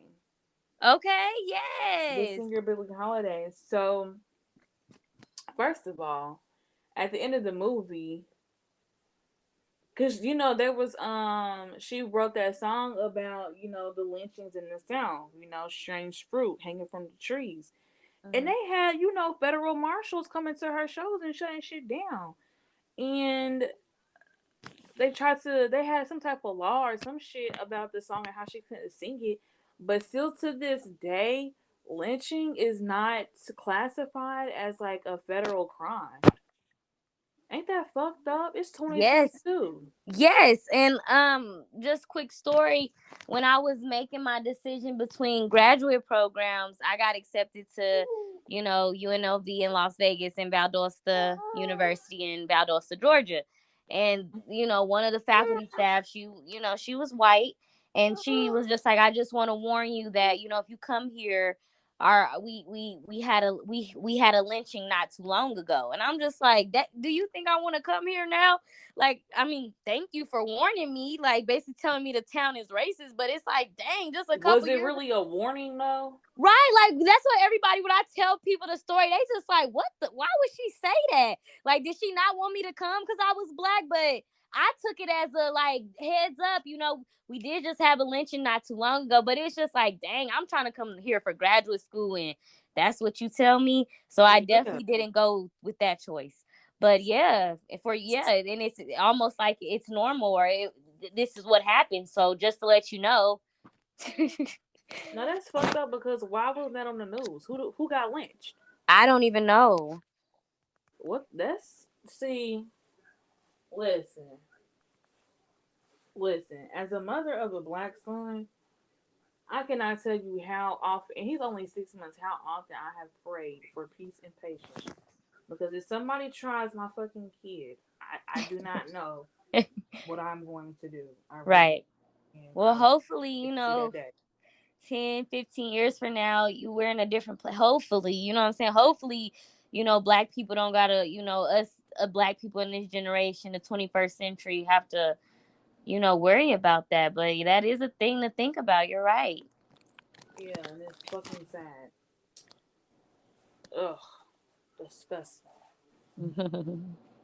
Okay, The yes. singer Billie Holiday. So first of all, at the end of the movie, because there was she wrote that song about the lynchings in the South, strange fruit hanging from the trees, and they had federal marshals coming to her shows and shutting shit down, and they had some type of law or some shit about the song and how she couldn't sing it, but still to this day, lynching is not classified as like a federal crime. Ain't that fucked up? It's Yes. 2022. Yes, and just quick story. When I was making my decision between graduate programs, I got accepted to, UNLV in Las Vegas and Valdosta University in Valdosta, Georgia. And one of the faculty staff, she was white, and she was just like, I just want to warn you that if you come here, our we had a lynching not too long ago. And I'm just like, that do you think I want to come here now? Like, I mean, thank you for warning me, like basically telling me the town is racist, but it's like, dang, just a Was couple it years. really a warning though? Right, like that's what everybody, when I tell people the story, they just like, why would she say that? Like, did she not want me to come because I was black? But I took it as a like heads up, we did just have a lynching not too long ago, but it's just like, dang, I'm trying to come here for graduate school, and that's what you tell me. So I Yeah. definitely didn't go with that choice. But yeah, and it's almost like it's normal, or this is what happened. So just to let you know. Now that's fucked up because why was that on the news? Who got lynched? I don't even know. What? That's see. Listen, listen. As a mother of a black son, I cannot tell you how often. And he's only 6 months. How often I have prayed for peace and patience. Because if somebody tries my fucking kid, I do not know what I'm going to do. I really, Right. and Well, I don't hopefully, get to see that day. 10, 15 years from now, we're in a different place. Hopefully, you know what I'm saying? Hopefully, black people don't gotta, us black people in this generation, the 21st century, have to, worry about that. But that is a thing to think about. You're right. Yeah, and it's fucking sad. Ugh, disgusting.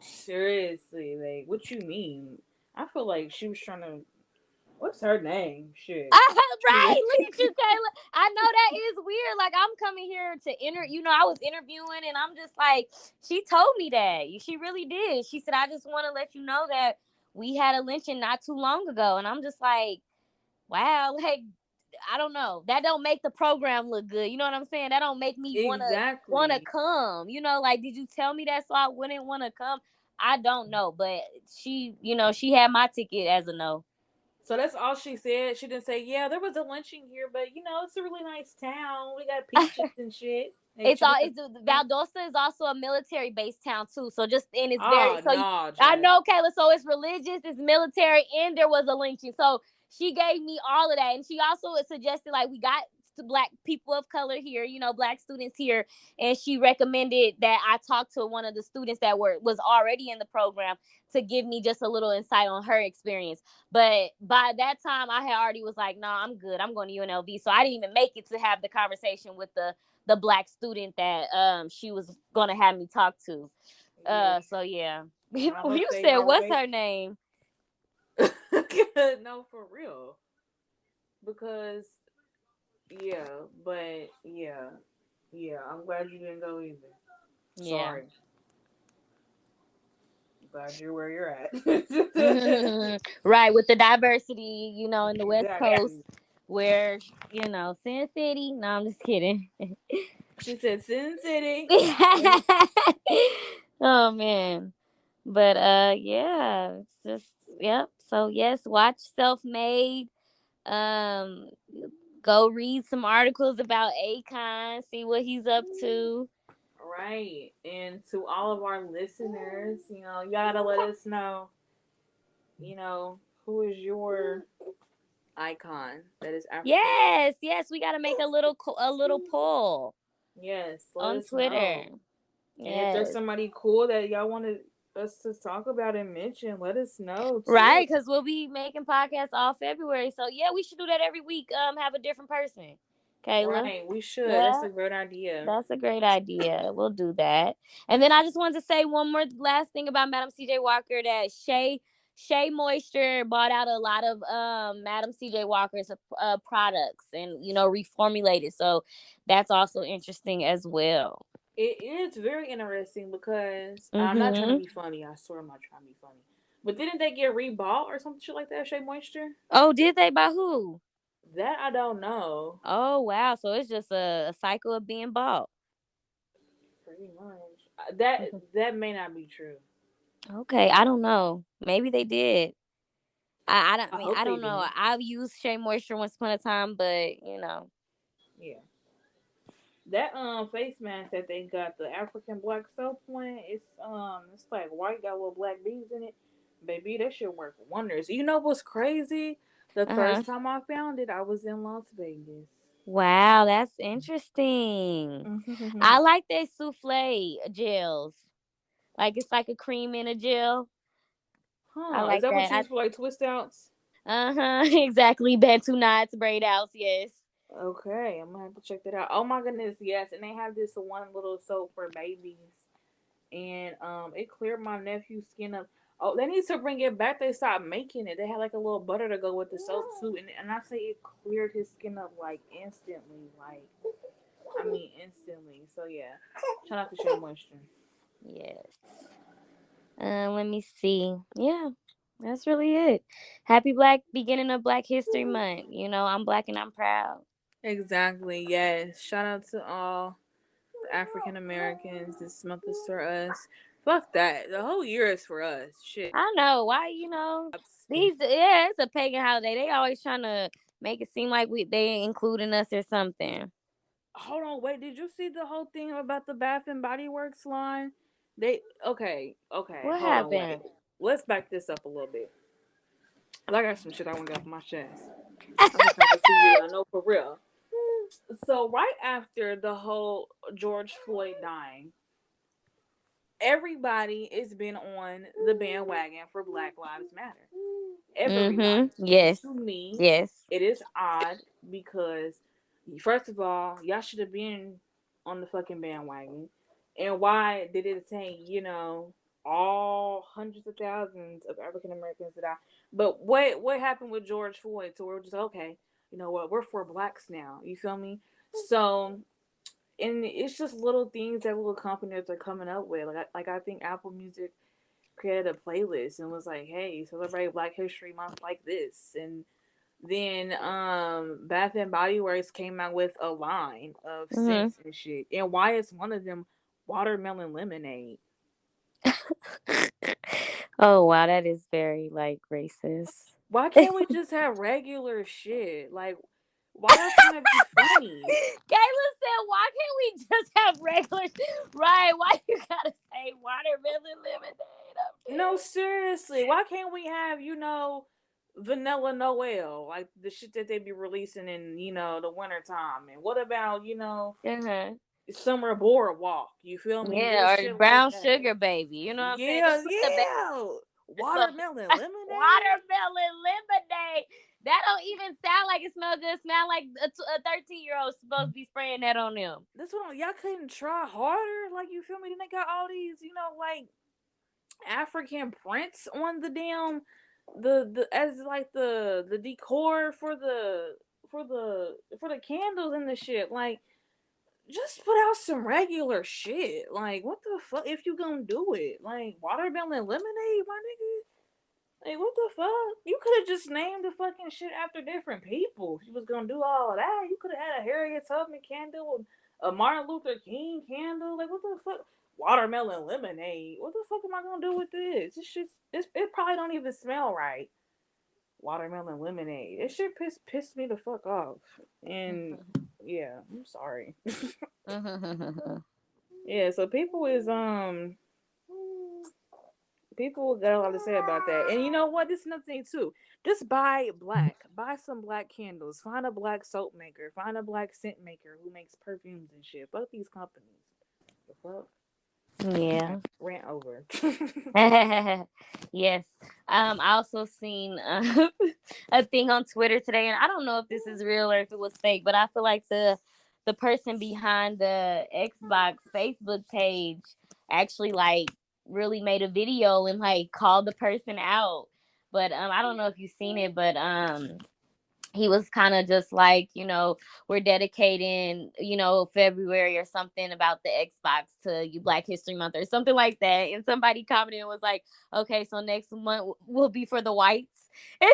Seriously, like, what you mean? I feel like she was trying to. What's her name? Shit. Right. Look at you, Kayla. I know that is weird. Like, I'm coming here to I was interviewing, and I'm just like, she told me that. She really did. She said, I just want to let you know that we had a lynching not too long ago. And I'm just like, wow, like, I don't know. That don't make the program look good. You know what I'm saying? That don't make me wanna Exactly. come. Like, did you tell me that so I wouldn't want to come? I don't know, but she had my ticket as a no. So that's all she said. She didn't say, yeah, there was a lynching here, but it's a really nice town. We got peaches and shit. Like, It's she all. didn't. It's Valdosta is also a military based town too. So just and it's very Oh, so. no, I Jazz. know, Kayla. So it's religious, it's military, and there was a lynching. So she gave me all of that, and she also suggested like we got black people of color here, black students here, and she recommended that I talk to one of the students that was already in the program to give me just a little insight on her experience. But by that time, I had already was like, nah, I'm good. I'm going to UNLV. So I didn't even make it to have the conversation with the black student that she was gonna have me talk to. Yeah. So yeah. I'm gonna You say said my what's way. her name? No, for real. Because Yeah, but yeah. I'm glad you didn't go either. Yeah. Sorry. Glad you're where you're at. Right, with the diversity, in the West Coast, Exactly. where Sin City. No, I'm just kidding. She said Sin City. Mm. Oh man. But yeah, it's just yep. So yes, watch Self Made. Um Go read some articles about Akon, see what he's up to. Right. And to all of our listeners, you gotta let us know, you know, who is your icon that is African American. Yes, yes, we got to make a little poll Yes, let on us Twitter. know. And if there's Yes. somebody cool that y'all wanted us to talk about and mention, let us know too. Right, because we'll be making podcasts all February. So yeah, we should do that every week. Have a different person. Kayla. Right, we should. That's Yeah, a great idea. that's a great idea. We'll do that. And then I just wanted to say one more last thing about Madam CJ Walker, that Shea Moisture bought out a lot of Madam CJ Walker's products and reformulated. So that's also interesting as well. It is very interesting because I'm not trying to Mhm. be funny. I swear I'm not trying to be funny. But didn't they get rebought or something shit like that? Shea Moisture? Oh, did they? By who? That I don't know. Oh wow. So it's just a cycle of being bought. Pretty much. That may not be true. Okay, I don't know. Maybe they did. I don't I I mean hope I they don't know. did. I've used Shea Moisture once upon a time, but Yeah. That face mask that they got, the African black soap one, it's like white, got little black beads in it. Baby, that shit work wonders. You know what's crazy? The uh-huh. first time I found it, I was in Las Vegas. Wow, that's interesting. I like their souffle gels. Like it's like a cream in a gel. I Huh? Is like that what that. you use for like twist outs? Uh-huh. Exactly. Bantu knots, braid outs, yes. Okay, I'm gonna have to check that out. Oh my goodness, yes, and they have this one little soap for babies, and it cleared my nephew's skin up. Oh, they need to bring it back. They stopped making it. They had like a little butter to go with the soap too, and I say it cleared his skin up like instantly, like I mean instantly. So yeah, shout out to Shea Moisture. Yes. Let me see. Yeah, that's really it. Happy Black beginning of Black History Month. I'm black and I'm proud. Exactly. Yes. Shout out to all the African Americans. This month is for us. Fuck that. The whole year is for us. Shit. I know why. It's a pagan holiday. They always trying to make it seem like they including us or something. Hold on, wait. Did you see the whole thing about the Bath and Body Works line? They okay. What Hold on, wait. happened? Let's back this up a little bit. I got some shit I want to get off my chest. I'm just trying to see you. I know for real. So right after the whole George Floyd dying, everybody has been on the bandwagon for Black Lives Matter. Everybody. Yes. To me, Yes. it is odd because, first of all, y'all should have been on the fucking bandwagon. And why did it take, all hundreds of thousands of African Americans to die? But what happened with George Floyd? So we're just okay. You know what? We're for blacks now. You feel me? So, and it's just little things that little companies are coming up with. I think Apple Music created a playlist and was like, "Hey, celebrate Black History Month like this." And then Bath and Body Works came out with a line of Mhm. scents and shit. And why is one of them watermelon lemonade? Oh wow, that is very like racist. Why can't we just have regular shit? Like, why y'all trying to be funny? Kayla said, "Why can't we just have regular?" Right? Why you gotta say watermelon lemonade? I'm No, dead. seriously, why can't we have, Vanilla Noel, like the shit that they be releasing in, the wintertime? And what about, Uh-huh. Summer Boardwalk? You feel me? Little Yeah, or shit like brown that. sugar baby. You know what I'm saying? Yeah, Just put the baby yeah. some Watermelon lemonade? watermelon lemonade. That don't even sound like it smells good. It smell like a 13-year-old supposed to be spraying that on them. That's what y'all couldn't try harder. Like, you feel me? Then they got all these, like African prints on the damn the as like the decor for the candles and the shit. Like, just put out some regular shit. Like, what the fuck? If you gonna do it, like watermelon lemonade, my nigga. Like, what the fuck? You could have just named the fucking shit after different people. If you was gonna do all of that, you could have had a Harriet Tubman candle, a Martin Luther King candle. Like, what the fuck? Watermelon lemonade. What the fuck am I gonna do with this? This shit, it probably don't even smell right. Watermelon lemonade. It shit pissed me the fuck off. And yeah, I'm sorry. Yeah, so people got a lot to say about that. And you know what? This is another thing too. Just buy black. Buy some black candles. Find a black soap maker. Find a black scent maker who makes perfumes and shit. Fuck these companies. The fuck? Yeah. Rant over. Yes. I also seen a thing on Twitter today, and I don't know if this is real or if it was fake, but I feel like the person behind the Xbox Facebook page actually like really made a video and like called the person out. But I don't know if you've seen it, but he was kind of just like, we're dedicating, February or something about the Xbox to you Black History Month or something like that. And somebody commented and was like, okay, so next month will be for the whites. And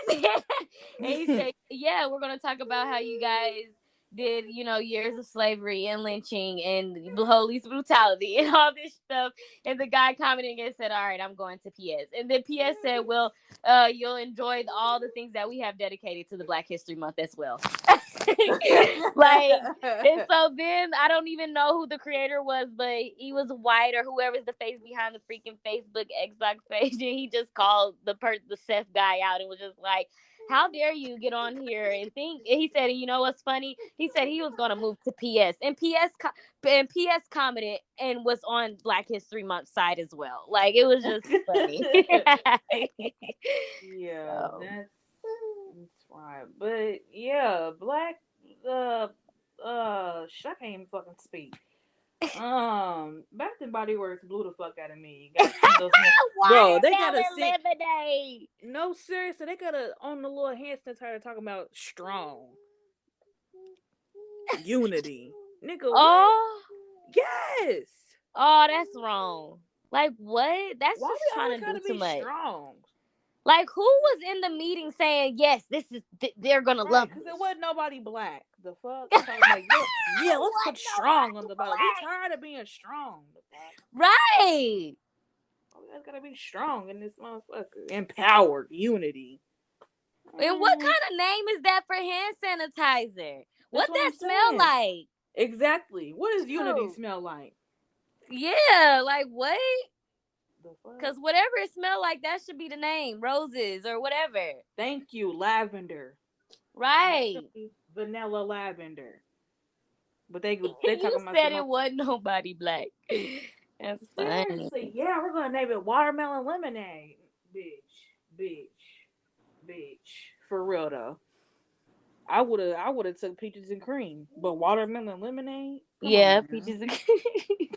he said, yeah, we're going to talk about how you guys did, years of slavery and lynching and police brutality and all this stuff. And the guy commenting and said, all right, I'm going to PS. And then PS said, well, you'll enjoy all the things that we have dedicated to the Black History Month as well. Like, and so then I don't even know who the creator was, but he was white or whoever's the face behind the freaking Facebook Xbox page, and he just called the Seth guy out and was just like, how dare you get on here and think? And he said, you know what's funny? He said he was going to move to PS, and PS commented and was on Black History Month side as well. Like, it was just funny. Yeah, so. That's right. But yeah, Black I can't even fucking speak. Bath and Body Works blew the fuck out of me. Bro, they gotta lemonade. No, seriously, they gotta on the little hand sanitizer talking about strong unity, nigga. Oh, what? Yes. Oh, that's wrong. Like, what? That's why just trying to do too much. Strong. Like, who was in the meeting saying, yes, this is, they're gonna love because it wasn't nobody black. The fuck? Like, yeah, let's put strong on the bottom. We tired of being strong. Right. We guys gotta be strong in this motherfucker. Empowered unity. And what kind of name is that for hand sanitizer? What that smell like? Exactly. What does unity smell like? Yeah, like what? Because whatever it smells like, that should be the name. Roses or whatever. Thank you. Lavender. Right. Vanilla lavender. But they talking about said it wasn't nobody black. That's funny. Seriously, yeah, we're gonna name it watermelon lemonade. Bitch. For real though. I would have took peaches and cream, but watermelon lemonade. Yeah, peaches and cream.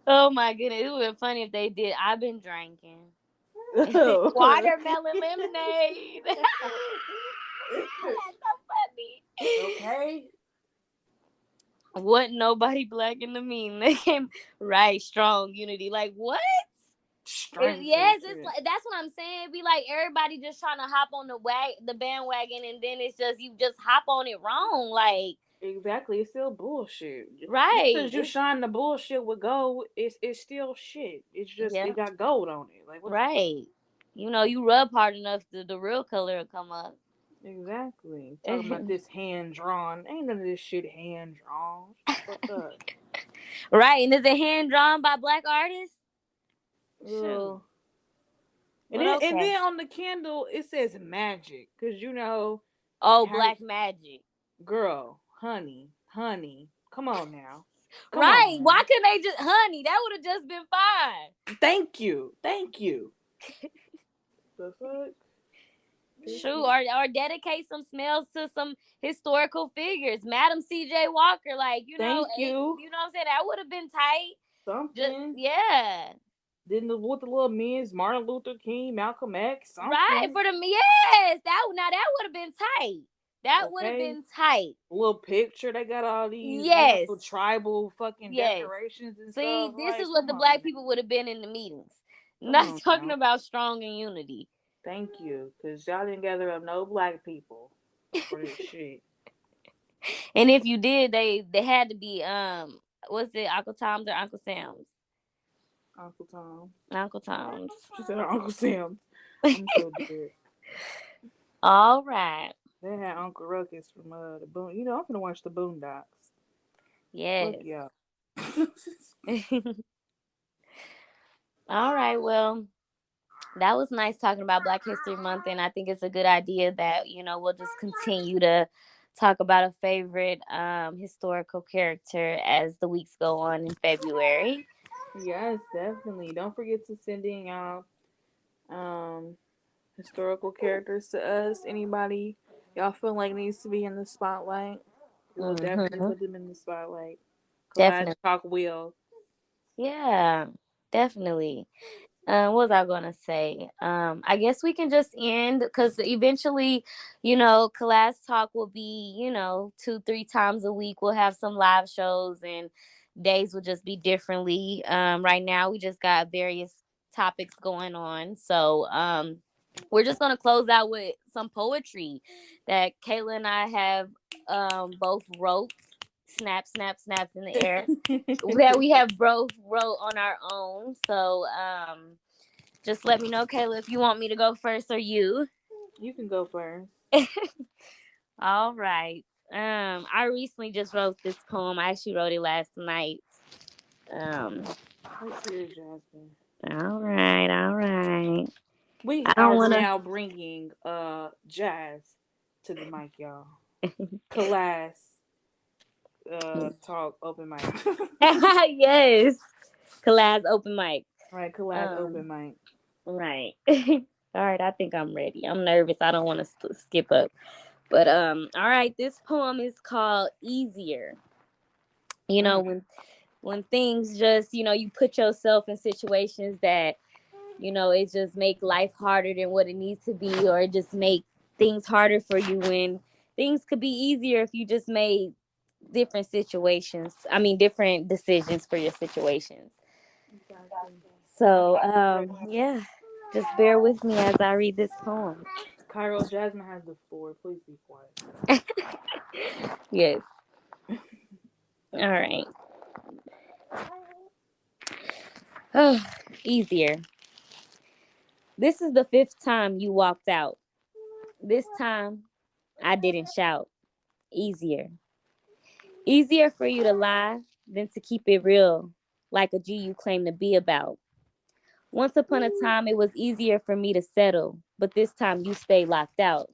Oh my goodness, it would have been funny if they did. I've been drinking watermelon lemonade. That's so funny. Okay. Wasn't nobody black in the meme. They came right, strong unity. Like what? Yes, it's like, that's what I'm saying. It'd be like everybody just trying to hop on the bandwagon, and then it's just you just hop on it wrong. Like exactly, it's still bullshit. Right? Because you shine the bullshit with gold, it's still shit. It's just it got gold on it. Like what right? You rub hard enough, the real color will come up. Exactly. Talking about this hand drawn. Ain't none of this shit hand drawn. What's up? Right, and is it hand drawn by black artists? Ooh. And then on the candle it says magic, because black magic. Girl, honey, come on now. Right? Why couldn't they just honey? That would have just been fine. Thank you. The fuck. True, or dedicate some smells to some historical figures, Madam C.J. Walker, like Thank you. You know what I'm saying? That would have been tight. Something, yeah. Then with the little men's Martin Luther King, Malcolm X, something. Right for them, yes. That would have been tight. That would have Okay, been tight. little picture. They got all these, Yes. little tribal fucking Yes. decorations and See, stuff. this is Like, what come the on black now. people would have been in the meetings. Come Not on talking now. about strong and unity. Thank you, cause y'all didn't gather up no black people for this shit. And if you did, they had to be what's it, Uncle Tom's or Uncle Sam's? Uncle Tom. Uncle Tom's. She said Uncle Sam's. I'm so dead. All right. They had Uncle Ruckus from the Boon. You know, I'm gonna watch the Boondocks. Fuck Yes. y'all. All right. Well, that was nice talking about Black History Month, and I think it's a good idea that we'll just continue to talk about a favorite historical character as the weeks go on in February. Yes, definitely. Don't forget to send in y'all um historical characters to us. Anybody y'all feel like needs to be in the spotlight, we will definitely Mm-hmm. put them in the spotlight. Collage Definitely. Talk will. Yeah, definitely. What was I gonna say? I guess we can just end because eventually, class talk will be, 2, 3 times a week. We'll have some live shows and days will just be differently. Right now we just got various topics going on. So we're just gonna close out with some poetry that Kayla and I have both wrote. Snap, snap, snaps in the air that we have both wrote on our own. So just let me know, Kayla, if you want me to go first or you. You can go first. All right. I recently just wrote this poem. I actually wrote it last night. Um, Let's hear it, Jasmine. all right, all right. We I don't are wanna. now bringing Jazz to the mic, y'all. Class talk open mic. Yes, class open mic. Right, Class Um, open mic. right. All right, I think I'm ready. I'm nervous. I don't want to skip up. But all right, this poem is called Easier. You know, Mm. when things just, you put yourself in situations that, it just make life harder than what it needs to be, or it just make things harder for you when things could be easier if you just made different situations. I mean, different decisions for your situations. Exactly. So, yeah, just bear with me as I read this poem. Cairo, Jasmine has the floor. Please be quiet. Yes. All right. Oh, easier. This is the fifth time you walked out. This time, I didn't shout. Easier. Easier for you to lie than to keep it real, like a G you claim to be about. Once upon a time, it was easier for me to settle, but this time you stay locked out.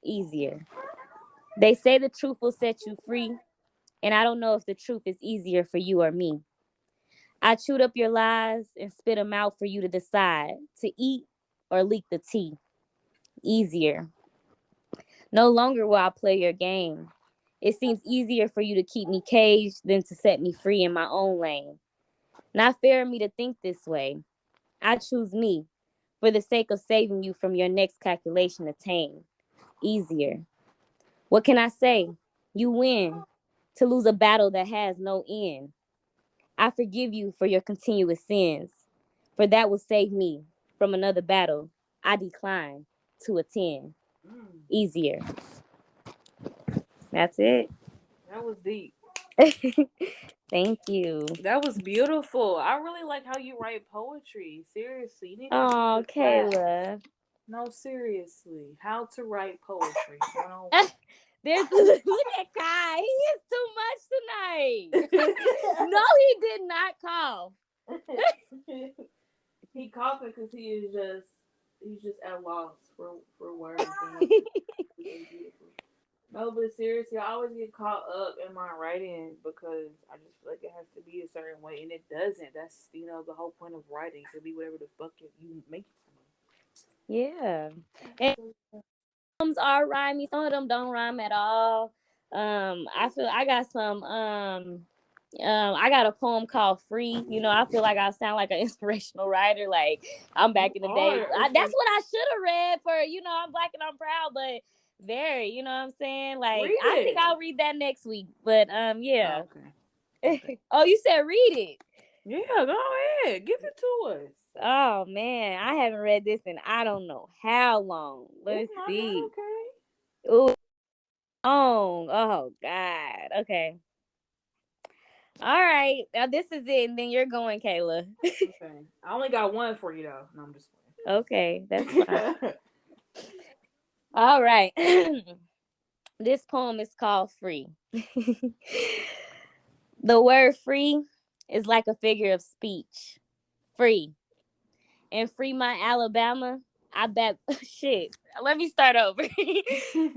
Easier. They say the truth will set you free, and I don't know if the truth is easier for you or me. I chewed up your lies and spit them out for you to decide to eat or leak the tea. Easier. No longer will I play your game. It seems easier for you to keep me caged than to set me free in my own lane. Not fair of me to think this way. I choose me for the sake of saving you from your next calculation to tame. Easier. What can I say? You win to lose a battle that has no end. I forgive you for your continuous sins, for that will save me from another battle I decline to attend. Mm, Easier. That's it. that was deep. Thank you. That was beautiful. I really like how you write poetry. Seriously, you need to take Oh, a class. Kayla. No, seriously. How to write poetry 101. Look at Kai. He is too much tonight. No, he did not call. He coughing because he's just at loss for words and what to say beautiful. No, but seriously, I always get caught up in my writing because I just feel like it has to be a certain way, and it doesn't. That's the whole point of writing to be whatever the fuck you make it Yeah. And to be. poems are rhymey. Some of them don't rhyme at all. I feel I got some I got a poem called Free. I feel like I sound like an inspirational writer. Like I'm back You in the day. are. That's what I should have read for, I'm black and I'm proud, but Very, you know what I'm saying? Like, Read I think it. I'll read that next week. But Oh, yeah. okay. Okay. Oh, you said read it. Yeah, go ahead. Give it to us. Oh man, I haven't read this in I don't know how long. It's Let's not. It's see. okay. Ooh, long. Oh God. Okay. All right. Now this is it, and then you're going, Kayla. Okay. I only got one for you though. No, I'm just Okay, that's fine. playing. All right. This poem is called Free. The word free is like a figure of speech. Free. And free my Alabama. I bet shit. Let me start over.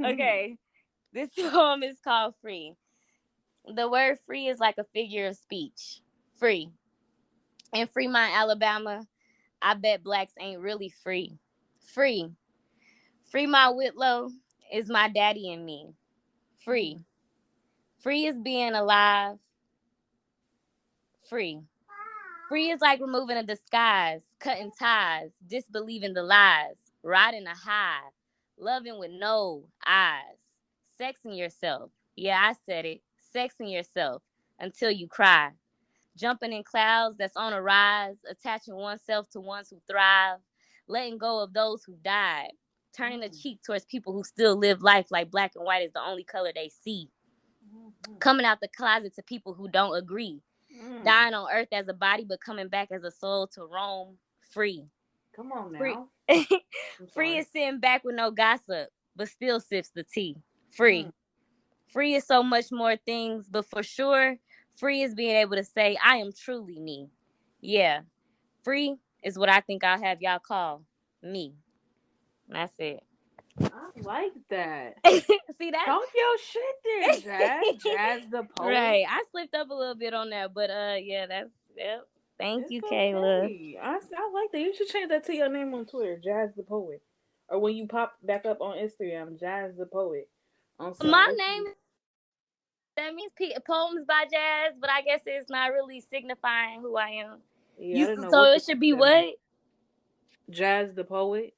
Okay. This poem is called Free. The word free is like a figure of speech. Free. And free my Alabama. I bet blacks ain't really free. Free. Free my Whitlow is my daddy and me. Free. Free is being alive. Free. Free is like removing a disguise, cutting ties, disbelieving the lies, riding a high, loving with no eyes, sexing yourself. Yeah, I said it. Sexing yourself until you cry. Jumping in clouds that's on a rise, attaching oneself to ones who thrive, letting go of those who died, turning the cheek towards people who still live life like black and white is the only color they see, coming out the closet to people who don't agree, dying on earth as a body but coming back as a soul to roam free. Come on Free. now. I'm Free sorry. is sitting back with no gossip, but still sips the tea. Mm. Free. Free is so much more things, but for sure, free is being able to say, I am truly me. Yeah. Free is what I think I'll have y'all call me. That's it. I like that. See that? Talk your shit there, Jazz. Jazz the poet. Right. I slipped up a little bit on that, but yeah, that's yep. Thank It's you, Kayla. okay. I like that. You should change that to your name on Twitter, Jazz the Poet. Or when you pop back up on Instagram, Jazz the Poet. On some My what name you that means poems by Jazz, but I guess it's not really signifying who I am. Yeah, I You didn't know so what the it should fuck be that meant. what? Jazz the Poet?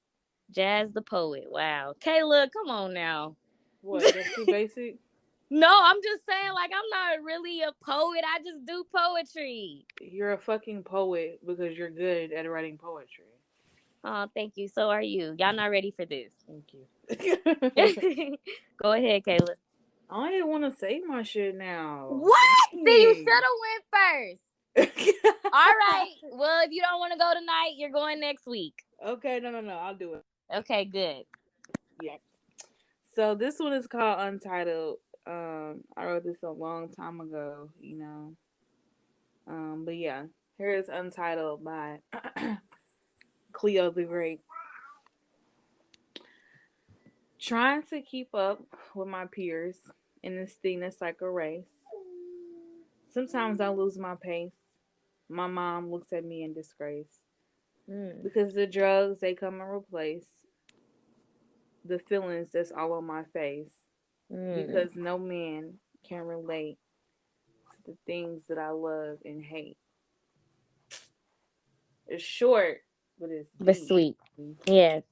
Jazz the poet. Wow, Kayla, come on now. What? That's too basic? No, I'm just saying, like, I'm not really a poet. I just do poetry. You're a fucking poet because you're good at writing poetry. Oh, thank you. So are you. Y'all not ready for this. Thank you. Go ahead, Kayla. I didn't want to say my shit now. What? See, you should Dang. have went first. All right. Well, if you don't want to go tonight, you're going next week. Okay, no. I'll do it. Okay, good. Yeah. So this one is called Untitled. I wrote this a long time ago, but yeah, here is Untitled by Cleo the Great. Trying to keep up with my peers in this thing that's like a race. Sometimes I lose my pace. My mom looks at me in disgrace Mm, because the drugs they come and replace the feelings that's all on my face. mm. Because no man can relate to the things that I love and hate. It's short, but it's But deep. sweet. Yes.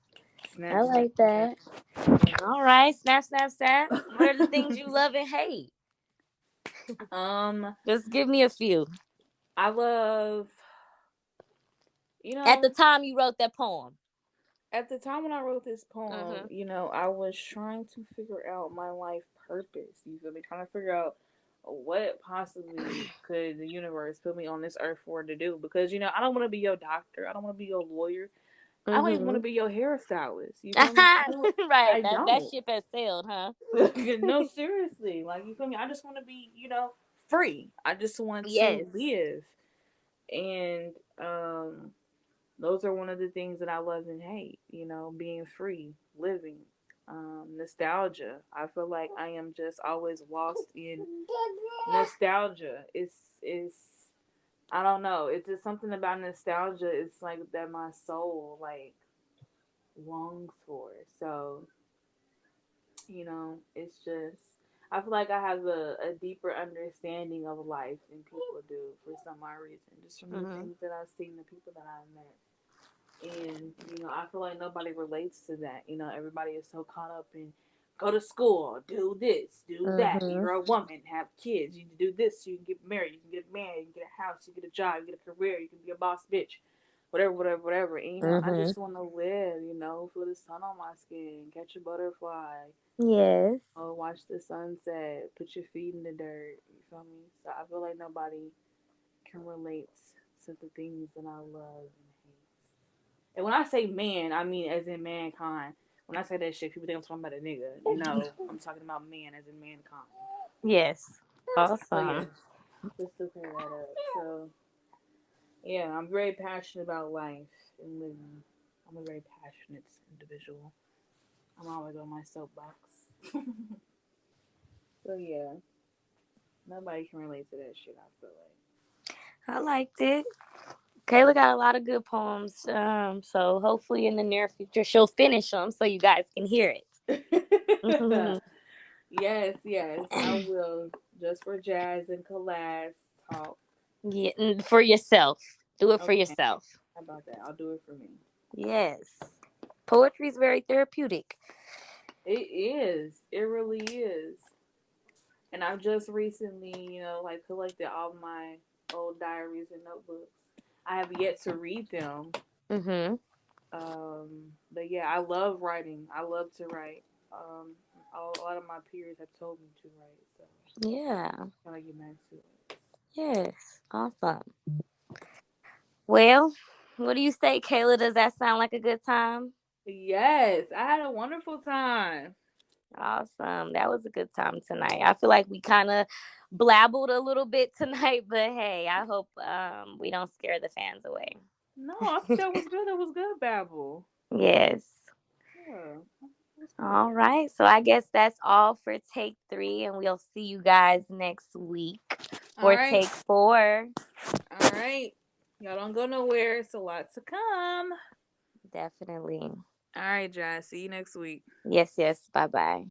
Snap, I snap, like snap. that. All right. Snap, snap, snap. What are the things you love and hate? um, Just give me a few. I love, you At the know, time you wrote that poem. at the time when I wrote this poem, Mm-hmm. I was trying to figure out my life purpose. You feel me? Trying to figure out what possibly could the universe put me on this earth for to do. Because, I don't want to be your doctor. I don't want to be your lawyer. I don't even want Mm-hmm. to be your hairstylist. You feel me? Right. I That don't. ship has sailed, huh? No, seriously. Like, you feel me? I just want to be, free. I just want to Yes. live. And those are one of the things that I love and hate, being free, living. Nostalgia. I feel like I am just always lost in nostalgia. It's I don't know. It's just something about nostalgia. It's like that my soul like longs for. So it's just I feel like I have a deeper understanding of life than people do for some odd reason. Just from the Mm-hmm. things that I've seen, the people that I've met. And, I feel like nobody relates to that. Everybody is so caught up in go to school, do this, do that. Mhm. You're a woman, have kids. You can do this. You can get married. You can get married. You can get a house. You can get a job. You can get a career. You can be a boss bitch. Whatever, whatever, whatever. And, and I Mhm. just want to live, feel the sun on my skin, catch a butterfly, Yes. watch the sunset, put your feet in the dirt. You feel me? So I feel like nobody can relate to the things that I love and hate. And when I say man, I mean as in mankind. When I say that shit, people think I'm talking about a nigga. No, I'm talking about man as in mankind. Yes. So yeah, Awesome. just to clear that up. So yeah, I'm very passionate about life and living. I'm a very passionate individual. I'm always on my soapbox. So yeah, nobody can relate to that shit. I feel I liked it. Kayla got a lot of good poems. So hopefully in the near future she'll finish them so you guys can hear it. like. Yes, yes, I will. Just for jazz and class talk. Yeah, for yourself. Do it for Okay, yourself. how about that? I'll do it for me. Yes. Poetry is very therapeutic. It is. It really is. And I've just recently, like collected all my old diaries and notebooks. I have yet to read them. Mhm. But yeah, I love writing. I love to write. Um, a lot of my peers have told me to write, so Yeah. I'm trying to get back to it. Yes. Awesome. Well, what do you say, Kayla? Does that sound like a good time? Yes, I had a wonderful time. Awesome. That was a good time tonight. I feel like we kind of blabbled a little bit tonight, but hey, I hope we don't scare the fans away. No, I think that was good. That was good, Babel. Yes. Yeah, that was All good. right. So I guess that's all for take 3, and we'll see you guys next week All for right, take 4. all right. Y'all don't go nowhere. It's a lot to come. Definitely. All right, Jazz. See you next week. Yes, yes. Bye bye.